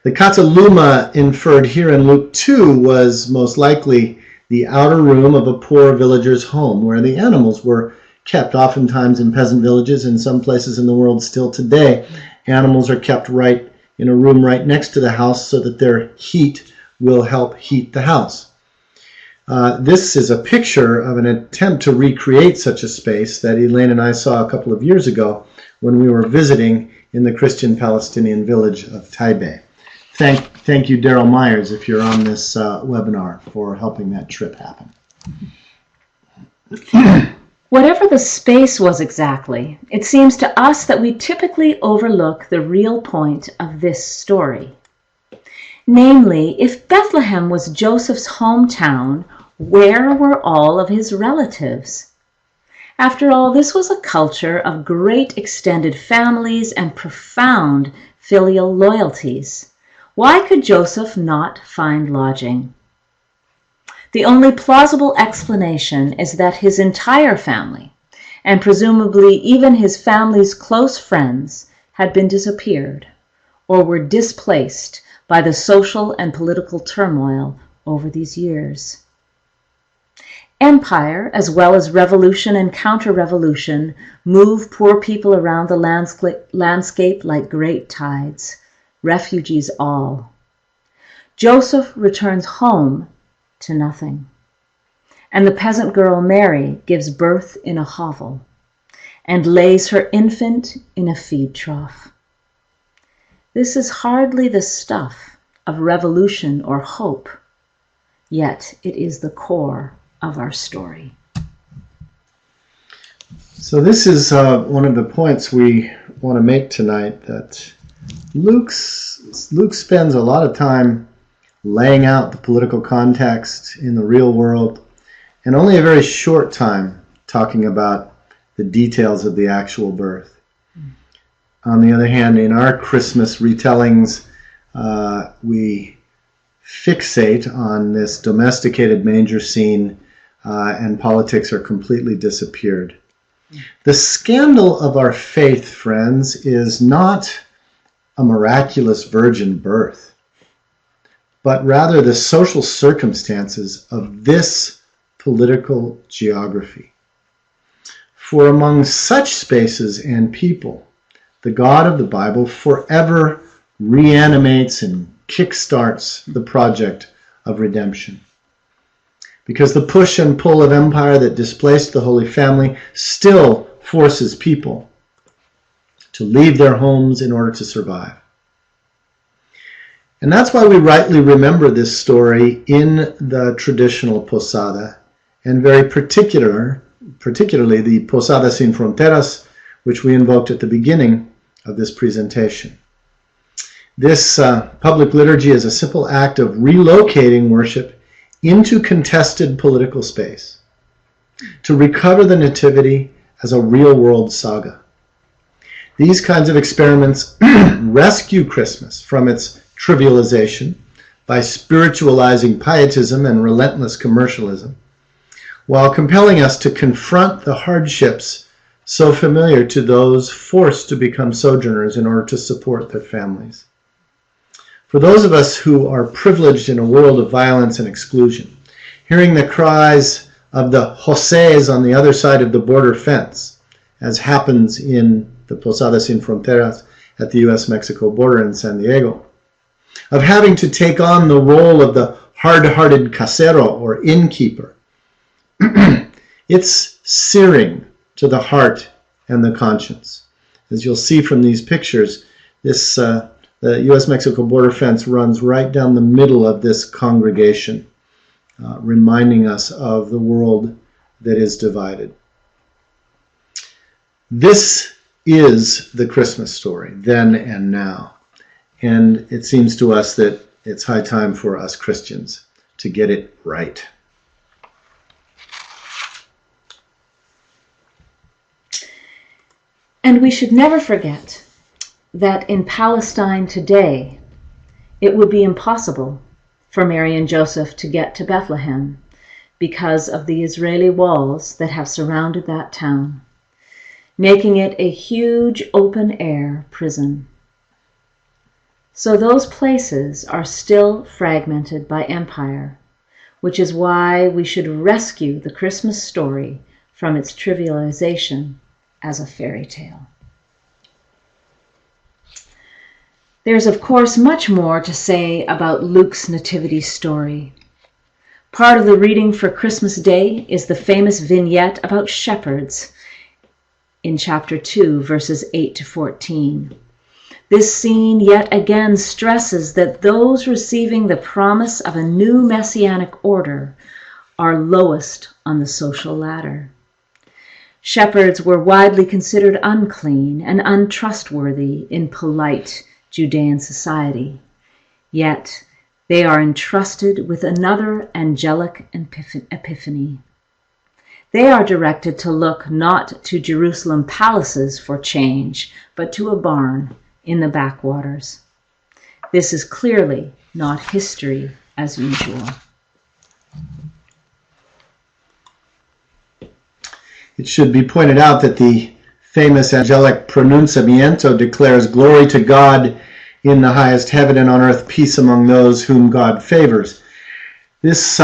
The kataluma inferred here in Luke 2 was most likely the outer room of a poor villager's home where the animals were kept. Oftentimes in peasant villages, in some places in the world still today, animals are kept right in a room right next to the house so that their heat will help heat the house. This is a picture of an attempt to recreate such a space that Elaine and I saw a couple of years ago when we were visiting in the Christian Palestinian village of Taipei. Thank you, Daryl Myers, if you're on this webinar, for helping that trip happen. Whatever the space was exactly, it seems to us that we typically overlook the real point of this story. Namely, if Bethlehem was Joseph's hometown, where were all of his relatives? After all, this was a culture of great extended families and profound filial loyalties. Why could Joseph not find lodging? The only plausible explanation is that his entire family, and presumably even his family's close friends, had been disappeared or were displaced by the social and political turmoil over these years. Empire, as well as revolution and counter-revolution, move poor people around the landscape like great tides, refugees all. Joseph returns home to nothing, and the peasant girl Mary gives birth in a hovel and lays her infant in a feed trough. This is hardly the stuff of revolution or hope, yet it is the core of our story. So this is one of the points we want to make tonight, that Luke spends a lot of time laying out the political context in the real world, and only a very short time talking about the details of the actual birth. On the other hand, in our Christmas retellings, we fixate on this domesticated manger scene, and politics are completely disappeared. The scandal of our faith, friends, is not a miraculous virgin birth, but rather the social circumstances of this political geography. For among such spaces and people, the God of the Bible forever reanimates and kickstarts the project of redemption. Because the push and pull of empire that displaced the Holy Family still forces people to leave their homes in order to survive. And that's why we rightly remember this story in the traditional posada, and very particularly the Posada Sin Fronteras, which we invoked at the beginning of this presentation. This public liturgy is a simple act of relocating worship into contested political space to recover the Nativity as a real-world saga. These kinds of experiments rescue Christmas from its trivialization by spiritualizing pietism and relentless commercialism, while compelling us to confront the hardships so familiar to those forced to become sojourners in order to support their families. For those of us who are privileged in a world of violence and exclusion, hearing the cries of the Josés on the other side of the border fence, as happens in the Posada Sin Fronteras at the U.S.-Mexico border in San Diego, of having to take on the role of the hard-hearted casero or innkeeper, it's searing to the heart and the conscience. As you'll see from these pictures, the U.S.-Mexico border fence runs right down the middle of this congregation, reminding us of the world that is divided. This is the Christmas story, then and now. And it seems to us that it's high time for us Christians to get it right. And we should never forget that in Palestine today, it would be impossible for Mary and Joseph to get to Bethlehem because of the Israeli walls that have surrounded that town, making it a huge open-air prison. So those places are still fragmented by empire, which is why we should rescue the Christmas story from its trivialization as a fairy tale. There's, of course, much more to say about Luke's nativity story. Part of the reading for Christmas Day is the famous vignette about shepherds in chapter 2, verses 8 to 14. This scene yet again stresses that those receiving the promise of a new messianic order are lowest on the social ladder. Shepherds were widely considered unclean and untrustworthy in polite Judean society. Yet they are entrusted with another angelic epiphany. They are directed to look not to Jerusalem palaces for change, but to a barn in the backwaters. This is clearly not history as usual. It should be pointed out that the famous angelic pronunciamiento declares glory to God in the highest heaven and on earth peace among those whom God favors. This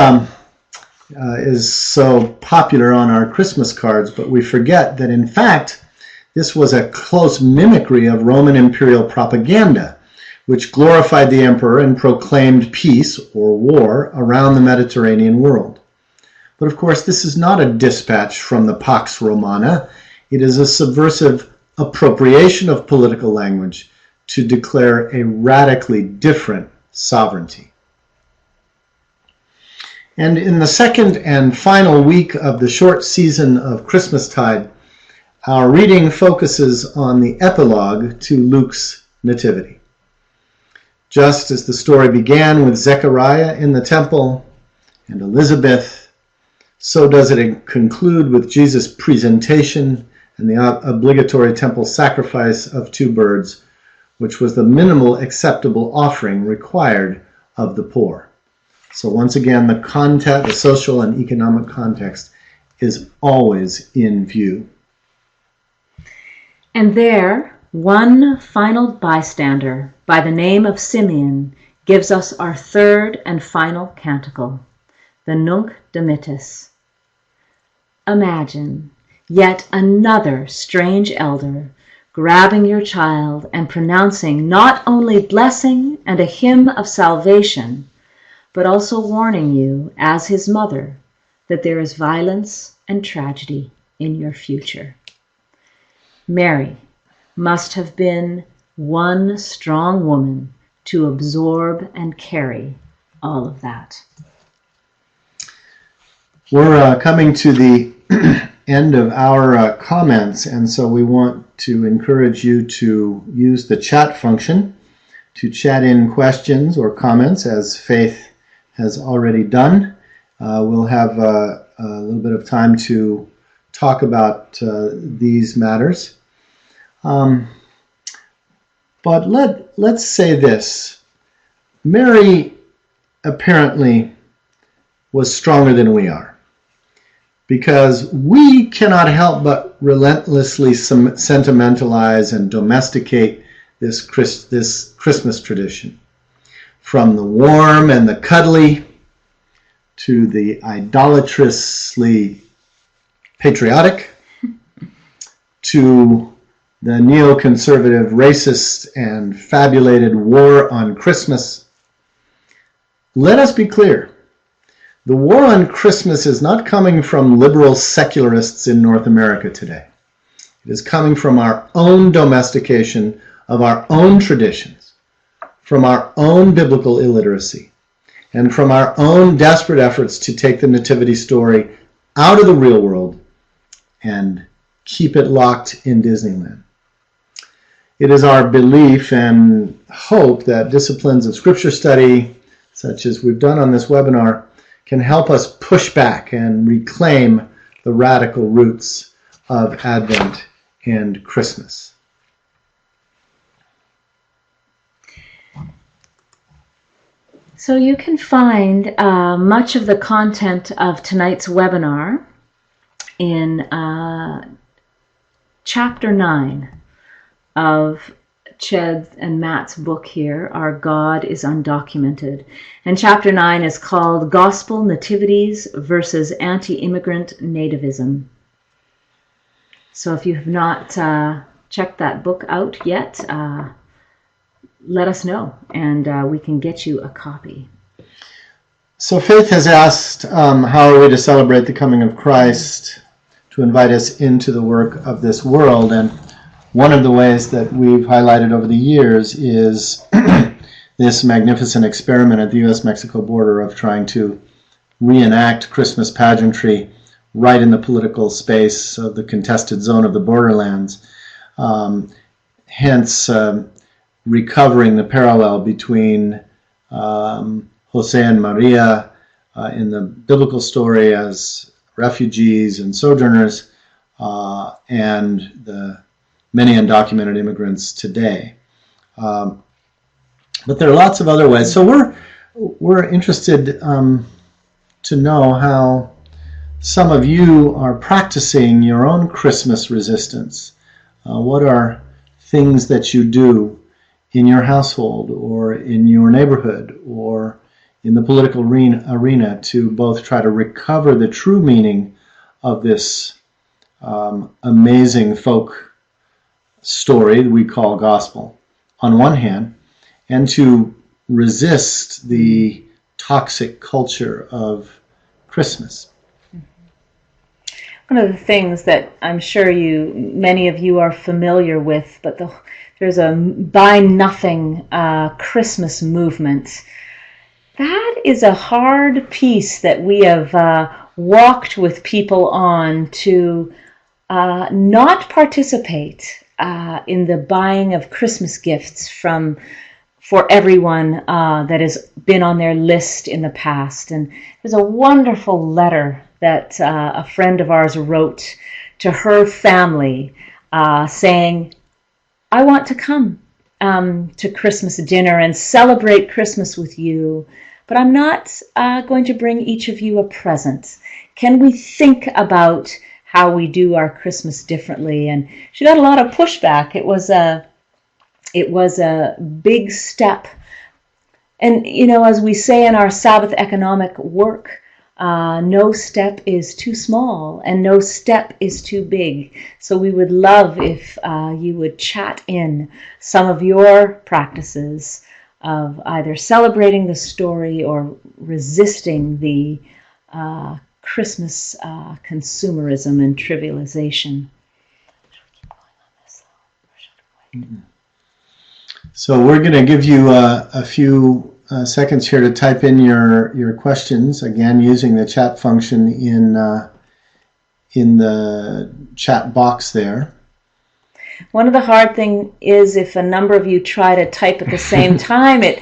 is so popular on our Christmas cards, but we forget that in fact this was a close mimicry of Roman imperial propaganda, which glorified the emperor and proclaimed peace or war around the Mediterranean world. But of course, this is not a dispatch from the Pax Romana. It is a subversive appropriation of political language to declare a radically different sovereignty. And in the second and final week of the short season of Christmastide, our reading focuses on the epilogue to Luke's Nativity. Just as the story began with Zechariah in the temple and Elizabeth, so does it conclude with Jesus' presentation and the obligatory temple sacrifice of 2 birds, which was the minimal acceptable offering required of the poor. So once again, the social and economic context is always in view. And there, one final bystander by the name of Simeon gives us our third and final canticle, the Nunc Dimittis. Imagine yet another strange elder grabbing your child and pronouncing not only blessing and a hymn of salvation, but also warning you as his mother that there is violence and tragedy in your future. Mary must have been one strong woman to absorb and carry all of that. We're coming to the end of our comments, and so we want to encourage you to use the chat function to chat in questions or comments, as Faith has already done. We'll have a little bit of time to talk about these matters. But let's say this. Mary apparently was stronger than we are, because we cannot help but relentlessly sentimentalize and domesticate this Christmas tradition. From the warm and the cuddly to the idolatrously patriotic to the neoconservative, racist, and fabulated war on Christmas. Let us be clear. The war on Christmas is not coming from liberal secularists in North America today. It is coming from our own domestication of our own traditions, from our own biblical illiteracy, and from our own desperate efforts to take the nativity story out of the real world and keep it locked in Disneyland. It is our belief and hope that disciplines of scripture study, such as we've done on this webinar, can help us push back and reclaim the radical roots of Advent and Christmas. So you can find much of the content of tonight's webinar in Chapter 9 of Ched's and Matt's book here, Our God is Undocumented. And Chapter 9 is called Gospel Nativities versus Anti-Immigrant Nativism. So if you have not checked that book out yet, let us know, and we can get you a copy. So Faith has asked, how are we to celebrate the coming of Christ to invite us into the work of this world? And one of the ways that we've highlighted over the years is this magnificent experiment at the U.S.-Mexico border of trying to reenact Christmas pageantry right in the political space of the contested zone of the borderlands. Hence, recovering the parallel between Jose and Maria in the biblical story as refugees and sojourners, and the many undocumented immigrants today. But there are lots of other ways. So we're interested to know how some of you are practicing your own Christmas resistance. What are things that you do in your household or in your neighborhood or in the political arena to both try to recover the true meaning of this amazing folk story we call gospel on one hand, and to resist the toxic culture of Christmas? One of the things that I'm sure many of you are familiar with, but there's a Buy Nothing Christmas movement. That is a hard piece that we have walked with people on to not participate in the buying of Christmas gifts for everyone that has been on their list in the past. And there's a wonderful letter that a friend of ours wrote to her family saying, I want to come to Christmas dinner and celebrate Christmas with you, but I'm not going to bring each of you a present. Can we think about how we do our Christmas differently? And she got a lot of pushback. It was a big step. And, as we say in our Sabbath economic work, no step is too small and no step is too big. So we would love if you would chat in some of your practices of either celebrating the story or resisting the Christmas consumerism and trivialization. So we're going to give you a few seconds here to type in your questions, again using the chat function in the chat box there. One of the hard things is if a number of you try to type at the same time, it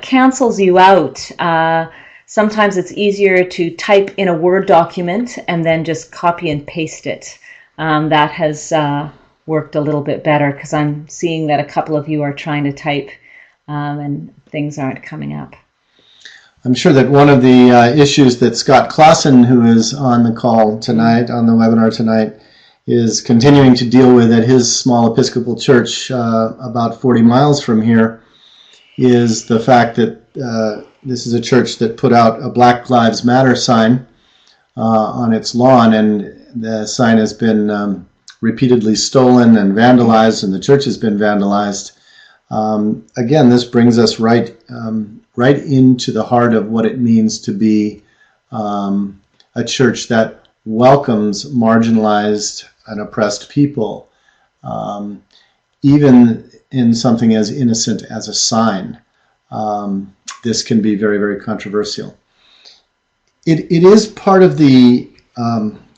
cancels you out. Sometimes it's easier to type in a Word document and then just copy and paste it. That has worked a little bit better because I'm seeing that a couple of you are trying to type and things aren't coming up. I'm sure that one of the issues that Scott Clausen, who is on the call tonight, on the webinar tonight, is continuing to deal with at his small Episcopal church about 40 miles from here, is the fact that this is a church that put out a Black Lives Matter sign on its lawn, and the sign has been repeatedly stolen and vandalized, and the church has been vandalized. Again, this brings us right into the heart of what it means to be a church that welcomes marginalized and oppressed people, even in something as innocent as a sign. This can be very, very controversial. It is part of the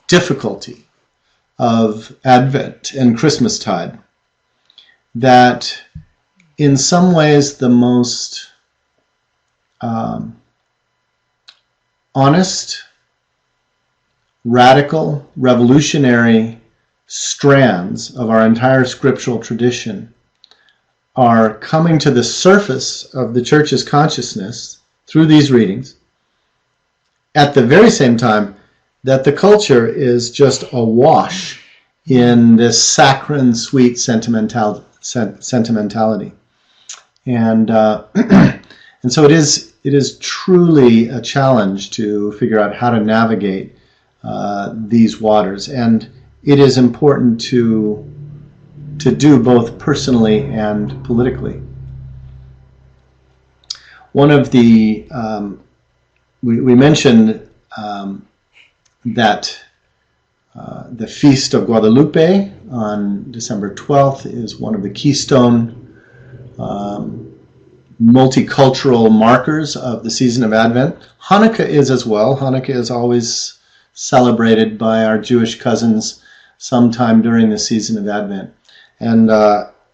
difficulty of Advent and Christmastide that in some ways the most honest, radical, revolutionary strands of our entire scriptural tradition are coming to the surface of the church's consciousness through these readings, at the very same time that the culture is just awash in this saccharine, sweet sentimentality. And and so it is truly a challenge to figure out how to navigate these waters, and it is important to do both personally and politically. One of the we mentioned that the Feast of Guadalupe on December 12th is one of the keystone multicultural markers of the season of Advent. Hanukkah is as well. Hanukkah is always celebrated by our Jewish cousins sometime during the season of Advent. And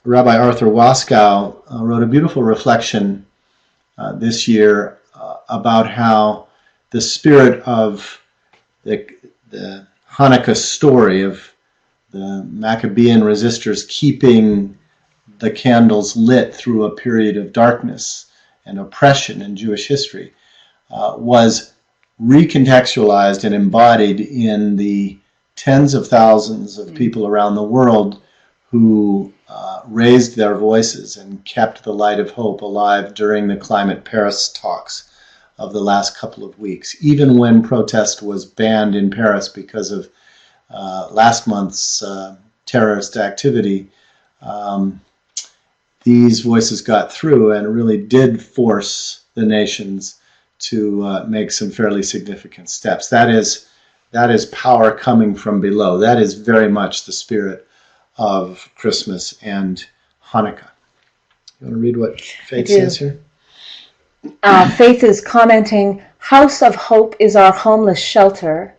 Rabbi Arthur Waskow wrote a beautiful reflection this year about how the spirit of the Hanukkah story of the Maccabean resistors keeping the candles lit through a period of darkness and oppression in Jewish history was recontextualized and embodied in the tens of thousands of people around the world who raised their voices and kept the light of hope alive during the Climate Paris talks of the last couple of weeks. Even when protest was banned in Paris because of last month's terrorist activity, these voices got through and really did force the nations to make some fairly significant steps. That is power coming from below. That is very much the spirit of Christmas and Hanukkah. You want to read what Faith says here? Faith is commenting, House of Hope is our homeless shelter.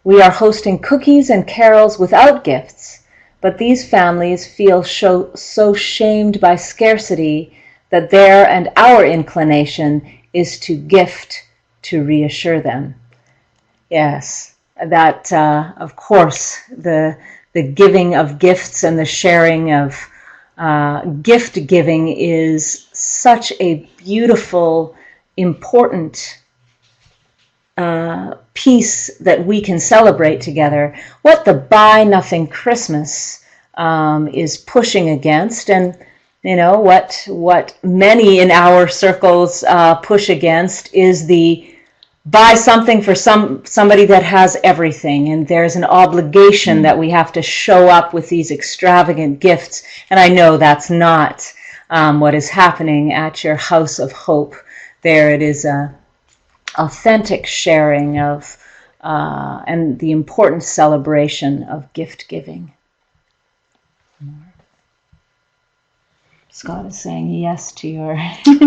We are hosting cookies and carols without gifts, but these families feel so shamed by scarcity that their and our inclination is to gift to reassure them. Yes, that, of course, the giving of gifts and the sharing of gift giving is such a beautiful, important piece that we can celebrate together. What the Buy Nothing Christmas is pushing against, and you know what many in our circles push against, is the buy something for somebody that has everything, and there's an obligation that we have to show up with these extravagant gifts. And I know that's not what is happening at your House of Hope. There it is a authentic sharing of and the important celebration of gift giving. Scott is saying yes to your...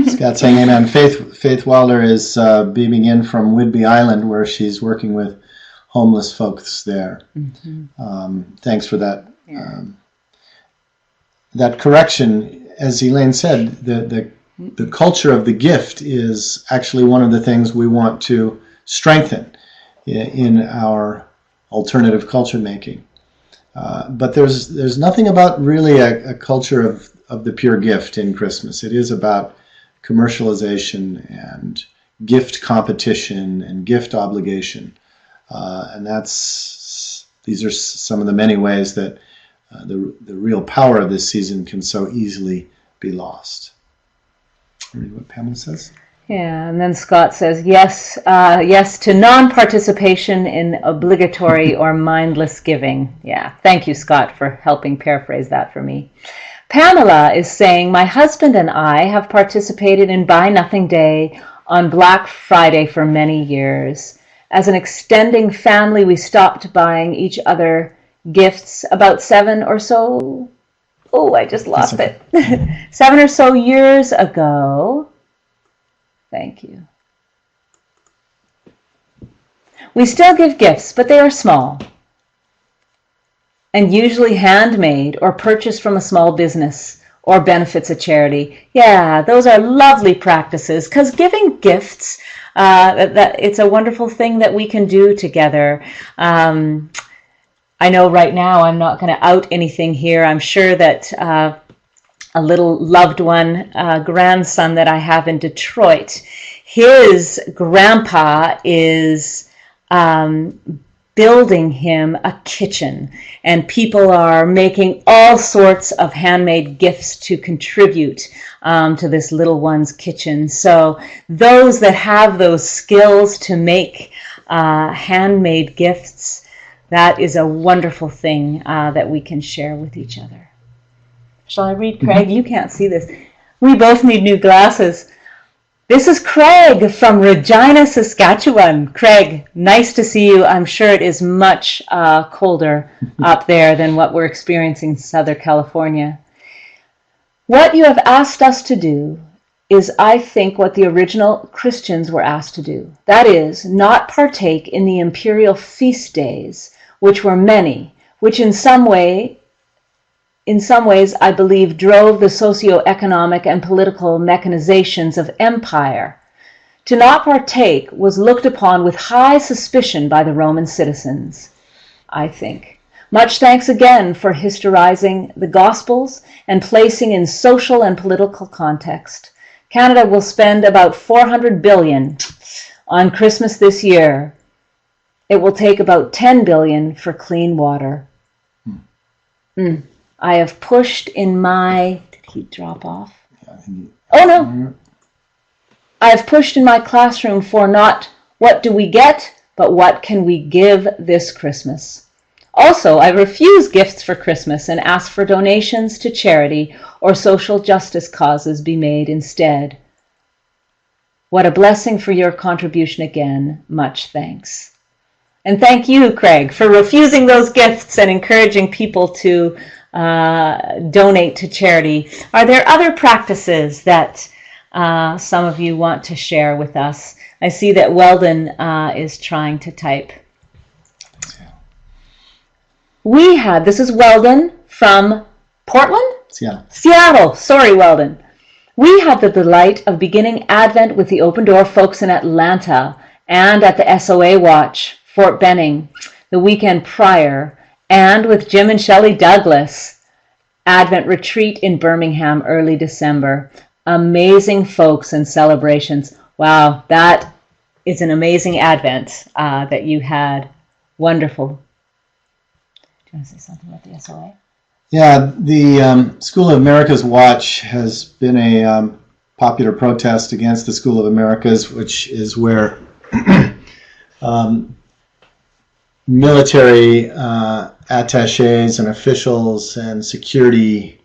Scott's saying amen. Faith Wilder is beaming in from Whidbey Island, where she's working with homeless folks there. Mm-hmm. Thanks for that. Yeah. That correction, as Elaine said, the culture of the gift is actually one of the things we want to strengthen in our alternative culture making. But there's nothing about really a culture of the pure gift in Christmas. It is about commercialization and gift competition and gift obligation. And these are some of the many ways that the real power of this season can so easily be lost. Read what Pamela says. Yeah, and then Scott says, yes to non-participation in obligatory or mindless giving. Yeah, thank you, Scott, for helping paraphrase that for me. Pamela is saying, my husband and I have participated in Buy Nothing Day on Black Friday for many years. As an extending family, we stopped buying each other gifts about 7 or so... Oh, I just lost it. 7 or so years ago. Thank you. We still give gifts, but they are small and usually handmade or purchased from a small business or benefits a charity. Yeah, those are lovely practices, because giving gifts, that it's a wonderful thing that we can do together. I know right now I'm not going to out anything here. I'm sure that a little loved one, grandson that I have in Detroit, his grandpa is building him a kitchen, and people are making all sorts of handmade gifts to contribute to this little one's kitchen. So those that have those skills to make handmade gifts, that is a wonderful thing that we can share with each other. Shall I read, Craig? You can't see this. We both need new glasses. This is Craig from Regina, Saskatchewan. Craig, nice to see you. I'm sure it is much colder up there than what we're experiencing in Southern California. What you have asked us to do is, I think, what the original Christians were asked to do. That is, not partake in the imperial feast days, which were many, which in some ways, I believe, drove the socio-economic and political mechanizations of empire. To not partake was looked upon with high suspicion by the Roman citizens, I think. Much thanks again for historizing the Gospels and placing in social and political context. Canada will spend about $400 billion on Christmas this year. It will take about $10 billion for clean water. I have pushed in my... Did he drop off? Oh, no. I have pushed in my classroom for not what do we get, but what can we give this Christmas. Also, I refuse gifts for Christmas and ask for donations to charity or social justice causes be made instead. What a blessing for your contribution again. Much thanks. And thank you, Craig, for refusing those gifts and encouraging people to donate to charity. Are there other practices that some of you want to share with us? I see that Weldon is trying to type. This is Weldon from Portland? Seattle. Sorry, Weldon. We had the delight of beginning Advent with the Open Door folks in Atlanta and at the SOA Watch, Fort Benning, the weekend prior, and with Jim and Shelley Douglas, Advent Retreat in Birmingham, early December. Amazing folks and celebrations. Wow, that is an amazing Advent that you had. Wonderful. Do you want to say something about the SOA? Yeah, the School of America's Watch has been a popular protest against the School of Americas, which is where military attaches and officials and security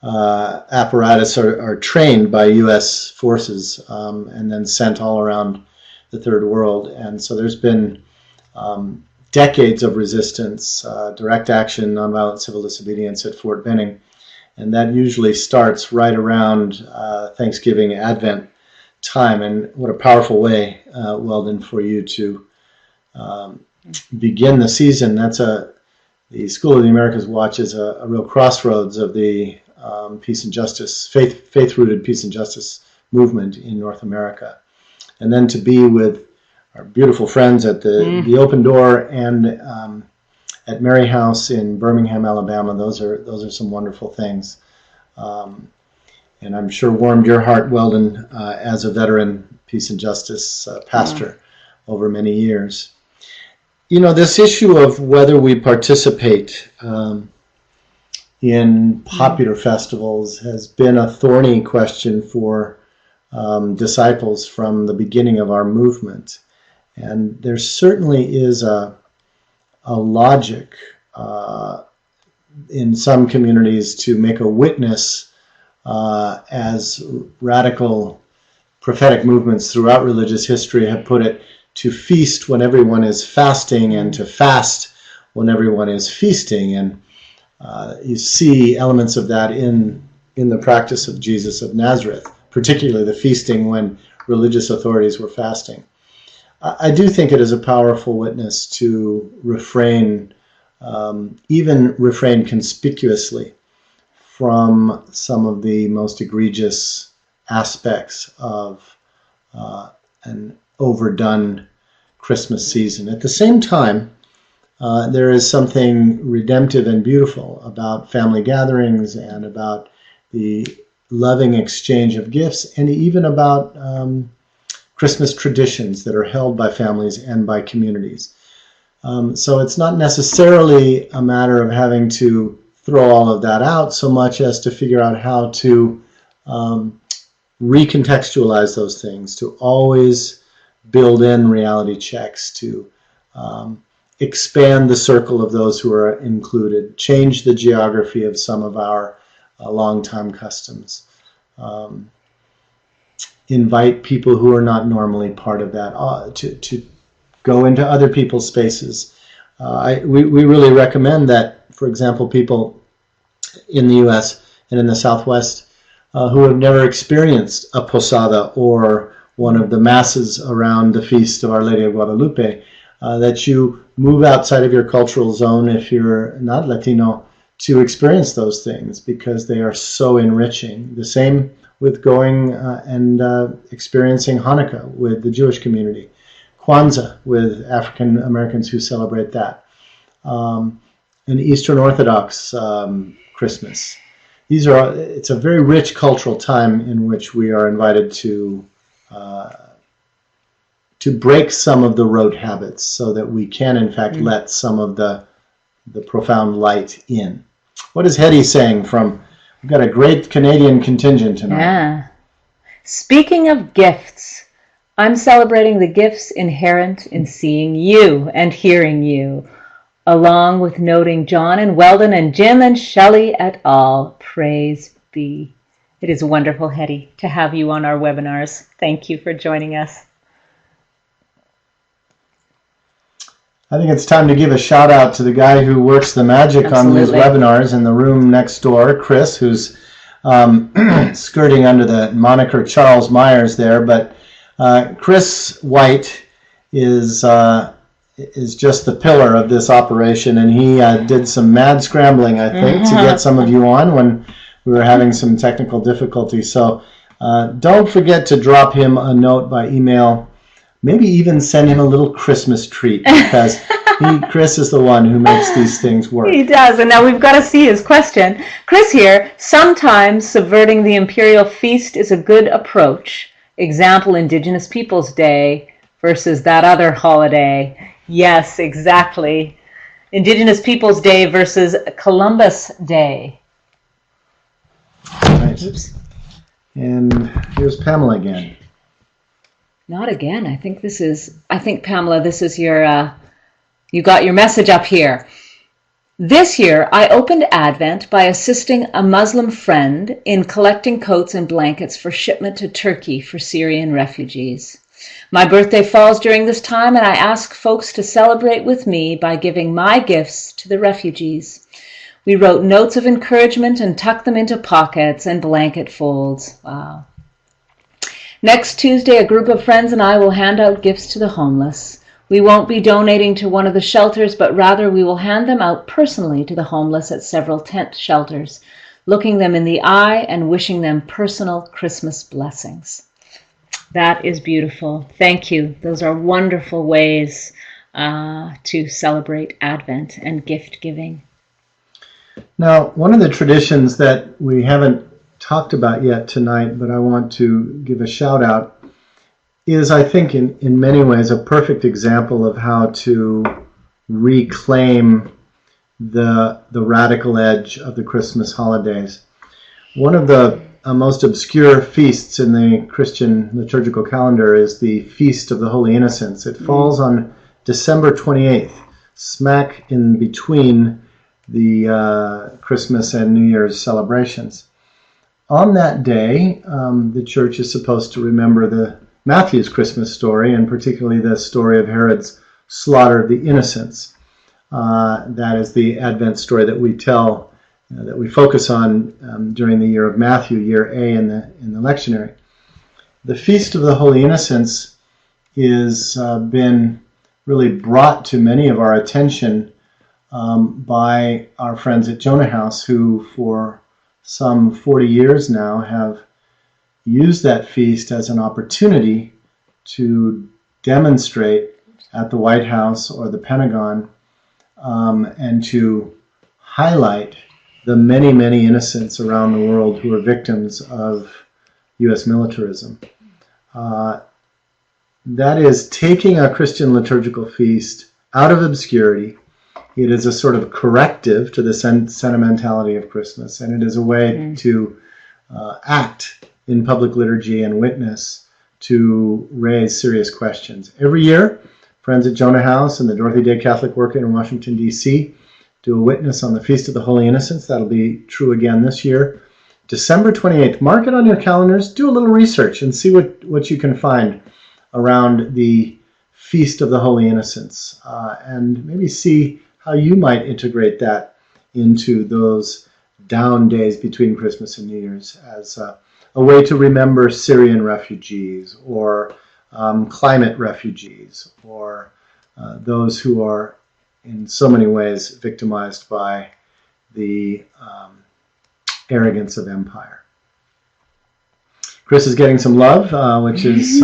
apparatus are trained by U.S. forces and then sent all around the Third World. And so there's been decades of resistance, direct action, nonviolent civil disobedience at Fort Benning. And that usually starts right around Thanksgiving, Advent time. And what a powerful way, Weldon, for you to begin the season. The School of the Americas Watch is a real crossroads of the peace and justice, faith-rooted peace and justice movement in North America. And then to be with our beautiful friends at the Open Door and at Mary House in Birmingham, Alabama, those are some wonderful things. And I'm sure warmed your heart, Weldon, as a veteran peace and justice pastor over many years. You know, this issue of whether we participate in popular festivals has been a thorny question for disciples from the beginning of our movement. And there certainly is a logic in some communities to make a witness as radical prophetic movements throughout religious history have put it, to feast when everyone is fasting and to fast when everyone is feasting. And you see elements of that in the practice of Jesus of Nazareth, particularly the feasting when religious authorities were fasting. I do think it is a powerful witness to refrain conspicuously from some of the most egregious aspects of an overdone Christmas season. At the same time, there is something redemptive and beautiful about family gatherings and about the loving exchange of gifts, and even about Christmas traditions that are held by families and by communities. So it's not necessarily a matter of having to throw all of that out so much as to figure out how to recontextualize those things, to always build in reality checks, to expand the circle of those who are included, change the geography of some of our long-time customs, invite people who are not normally part of that to go into other people's spaces. We really recommend that, for example, people in the U.S. and in the Southwest who have never experienced a posada or one of the masses around the feast of Our Lady of Guadalupe, that you move outside of your cultural zone if you're not Latino to experience those things, because they are so enriching. The same with going and experiencing Hanukkah with the Jewish community, Kwanzaa with African Americans who celebrate that, an Eastern Orthodox Christmas. It's a very rich cultural time in which we are invited to break some of the rote habits so that we can, in fact, let some of the profound light in. What is Hetty saying we've got a great Canadian contingent tonight. Yeah. Speaking of gifts, I'm celebrating the gifts inherent in seeing you and hearing you, along with noting John and Weldon and Jim and Shelley et al. Praise be. It is wonderful, Hetty, to have you on our webinars. Thank you for joining us. I think it's time to give a shout out to the guy who works the magic on these webinars in the room next door, Chris, who's skirting under the moniker Charles Myers there. But Chris White is just the pillar of this operation, and he did some mad scrambling, I think, to get some of you on when we were having some technical difficulties. So don't forget to drop him a note by email. Maybe even send him a little Christmas treat, because Chris is the one who makes these things work. He does, and now we've got to see his question. Chris here, sometimes subverting the imperial feast is a good approach. Example, Indigenous Peoples Day versus that other holiday. Yes, exactly. Indigenous Peoples Day versus Columbus Day. Right. Oops. And here's Pamela again. Not again. I think Pamela, this is your, you got your message up here. This year, I opened Advent by assisting a Muslim friend in collecting coats and blankets for shipment to Turkey for Syrian refugees. My birthday falls during this time, and I ask folks to celebrate with me by giving my gifts to the refugees. We wrote notes of encouragement and tucked them into pockets and blanket folds. Wow. Next Tuesday, a group of friends and I will hand out gifts to the homeless. We won't be donating to one of the shelters, but rather we will hand them out personally to the homeless at several tent shelters, looking them in the eye and wishing them personal Christmas blessings. That is beautiful. Thank you. Those are wonderful ways to celebrate Advent and gift giving. Now, one of the traditions that we haven't talked about yet tonight, but I want to give a shout out, is, I think, in many ways a perfect example of how to reclaim the radical edge of the Christmas holidays. One of the most obscure feasts in the Christian liturgical calendar is the Feast of the Holy Innocents. It falls on December 28th, smack in between the Christmas and New Year's celebrations. On that day, the church is supposed to remember Matthew's Christmas story, and particularly the story of Herod's slaughter of the innocents. That is the Advent story that we tell, that we focus on during the year of Matthew, year A in the lectionary. The Feast of the Holy Innocents is been really brought to many of our attention by our friends at Jonah House, who for some 40 years now have used that feast as an opportunity to demonstrate at the White House or the Pentagon and to highlight the many, many innocents around the world who are victims of U.S. militarism. That is taking a Christian liturgical feast out of obscurity. It is a sort of corrective to the sentimentality of Christmas, and it is a way to act in public liturgy and witness to raise serious questions. Every year, friends at Jonah House and the Dorothy Day Catholic Worker in Washington, D.C. do a witness on the Feast of the Holy Innocents. That'll be true again this year. December 28th. Mark it on your calendars. Do a little research and see what you can find around the Feast of the Holy Innocents, and maybe see how you might integrate that into those down days between Christmas and New Year's as a way to remember Syrian refugees or climate refugees or those who are in so many ways victimized by the arrogance of empire. Chris is getting some love, which is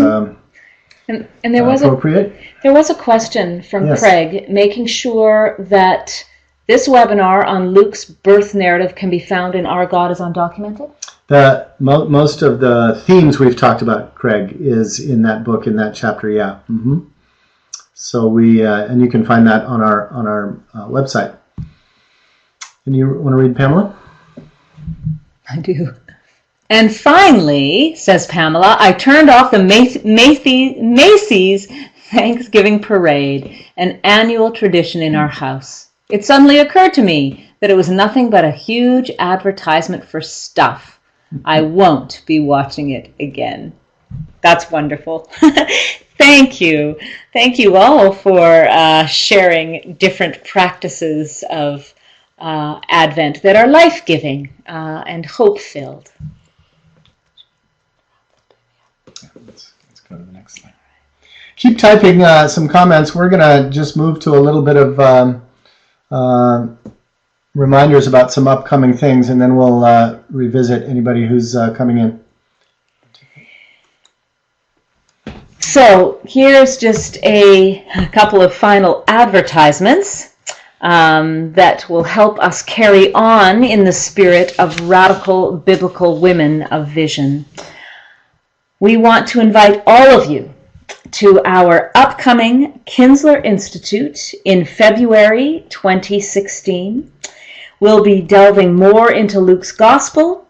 and there was appropriate. There was a question from Yes. Craig, making sure that this webinar on Luke's birth narrative can be found in Our God is Undocumented. Most of the themes we've talked about, Craig, is in that book, in that chapter. Yeah. So we and you can find that on our website. And you want to read, Pamela? I do. And finally, says Pamela, I turned off the Macy's Thanksgiving Parade, an annual tradition in our house. It suddenly occurred to me that it was nothing but a huge advertisement for stuff. I won't be watching it again. That's wonderful. Thank you. Thank you all for sharing different practices of Advent that are life-giving and hope-filled. Let's go to the next slide. Keep typing some comments. We're going to just move to a little bit of reminders about some upcoming things, and then we'll revisit anybody who's coming in. So here's just a couple of final advertisements that will help us carry on in the spirit of radical biblical women of vision. We want to invite all of you to our upcoming Kinsler Institute in February 2016. We'll be delving more into Luke's Gospel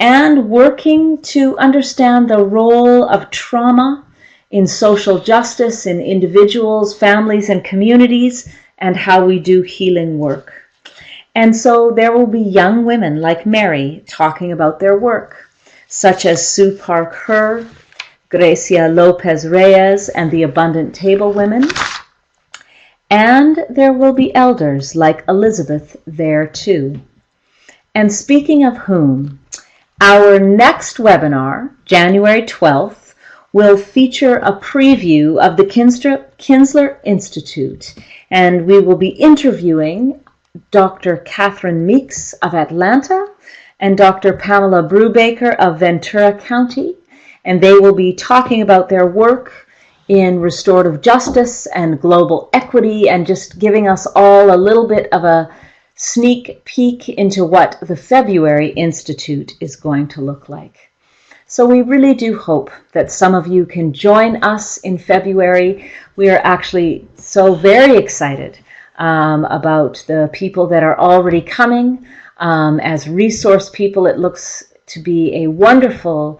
and working to understand the role of trauma in social justice, in individuals, families, and communities, and how we do healing work. And so there will be young women like Mary talking about their work, such as Sue Parker, Gracia Lopez Reyes, and the Abundant Table Women. And there will be elders like Elizabeth there too. And speaking of whom, our next webinar, January 12th, will feature a preview of the Kinsler Institute, and we will be interviewing Dr. Catherine Meeks of Atlanta and Dr. Pamela Brubaker of Ventura County, and they will be talking about their work in restorative justice and global equity, and just giving us all a little bit of a sneak peek into what the February Institute is going to look like. So we really do hope that some of you can join us in February. We are actually so very excited about the people that are already coming. As resource people, it looks to be a wonderful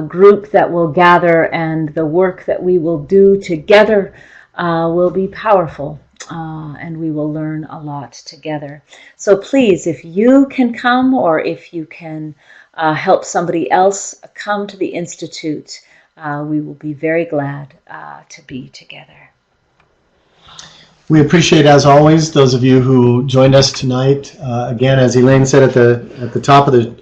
group that will gather, and the work that we will do together will be powerful, and we will learn a lot together. So please, if you can come, or if you can help somebody else come to the Institute, we will be very glad to be together. We appreciate, as always, those of you who joined us tonight. Again, as Elaine said at the top of the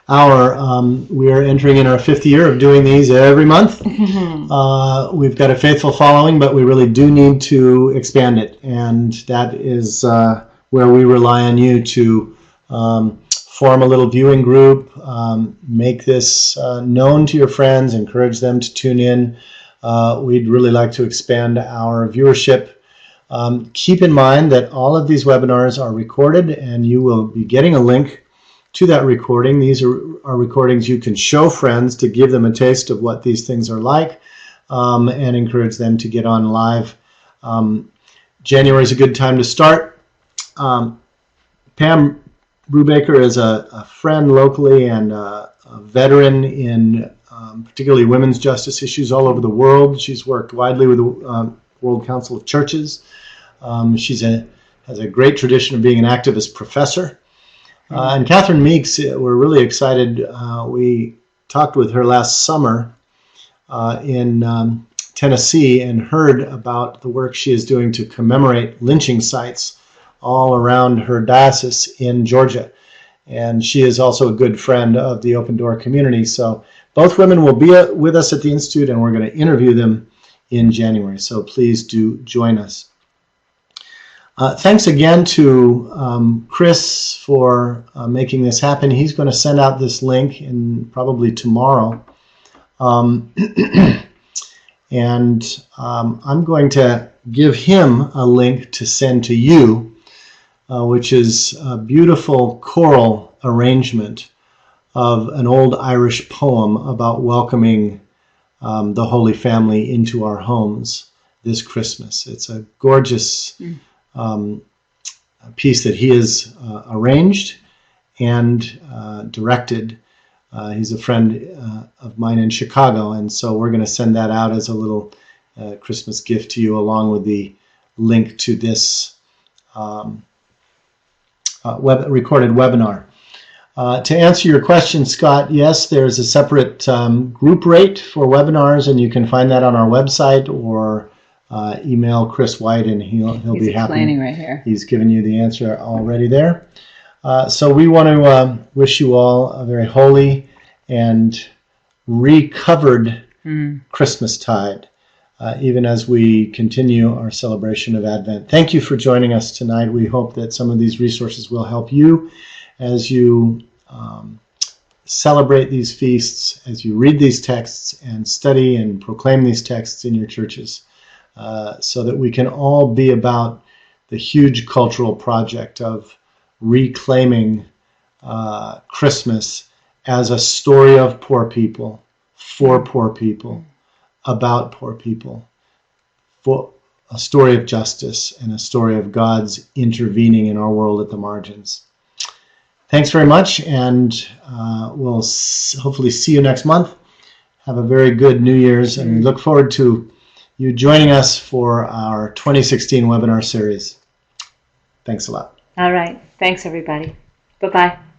hour, we are entering in our 5th year of doing these every month. We've got a faithful following, but we really do need to expand it, and that is where we rely on you to form a little viewing group, make this known to your friends, encourage them to tune in. We'd really like to expand our viewership. Keep in mind that all of these webinars are recorded, and you will be getting a link to that recording. These are recordings you can show friends to give them a taste of what these things are like, and encourage them to get on live. January is a good time to start. Pam Brubaker is a friend locally and a veteran in particularly women's justice issues all over the world. She's worked widely with the World Council of Churches. She has a great tradition of being an activist professor. And Catherine Meeks, we're really excited. We talked with her last summer in Tennessee and heard about the work she is doing to commemorate lynching sites all around her diocese in Georgia. and she is also a good friend of the Open Door community. So both women will be with us at the Institute, and we're going to interview them in January. So please do join us. Thanks again to Chris for making this happen. He's going to send out this link probably tomorrow. And I'm going to give him a link to send to you, which is a beautiful choral arrangement of an old Irish poem about welcoming the Holy Family into our homes this Christmas. It's a gorgeous piece that he has arranged and directed. He's a friend of mine in Chicago, and so we're going to send that out as a little Christmas gift to you, along with the link to this recorded webinar. To answer your question, Scott, yes, there's a separate group rate for webinars, and you can find that on our website, or email Chris White, and he'll be happy. He's explaining right here. He's given you the answer already there. So we want to wish you all a very holy and recovered Christmastide, even as we continue our celebration of Advent. Thank you for joining us tonight. We hope that some of these resources will help you as you celebrate these feasts, as you read these texts and study and proclaim these texts in your churches, so that we can all be about the huge cultural project of reclaiming Christmas as a story of poor people, for poor people, about poor people, for a story of justice and a story of God's intervening in our world at the margins. Thanks very much, and we'll hopefully see you next month. Have a very good New Year's, and we look forward to you joining us for our 2016 webinar series. Thanks a lot. All right. Thanks, everybody. Bye-bye.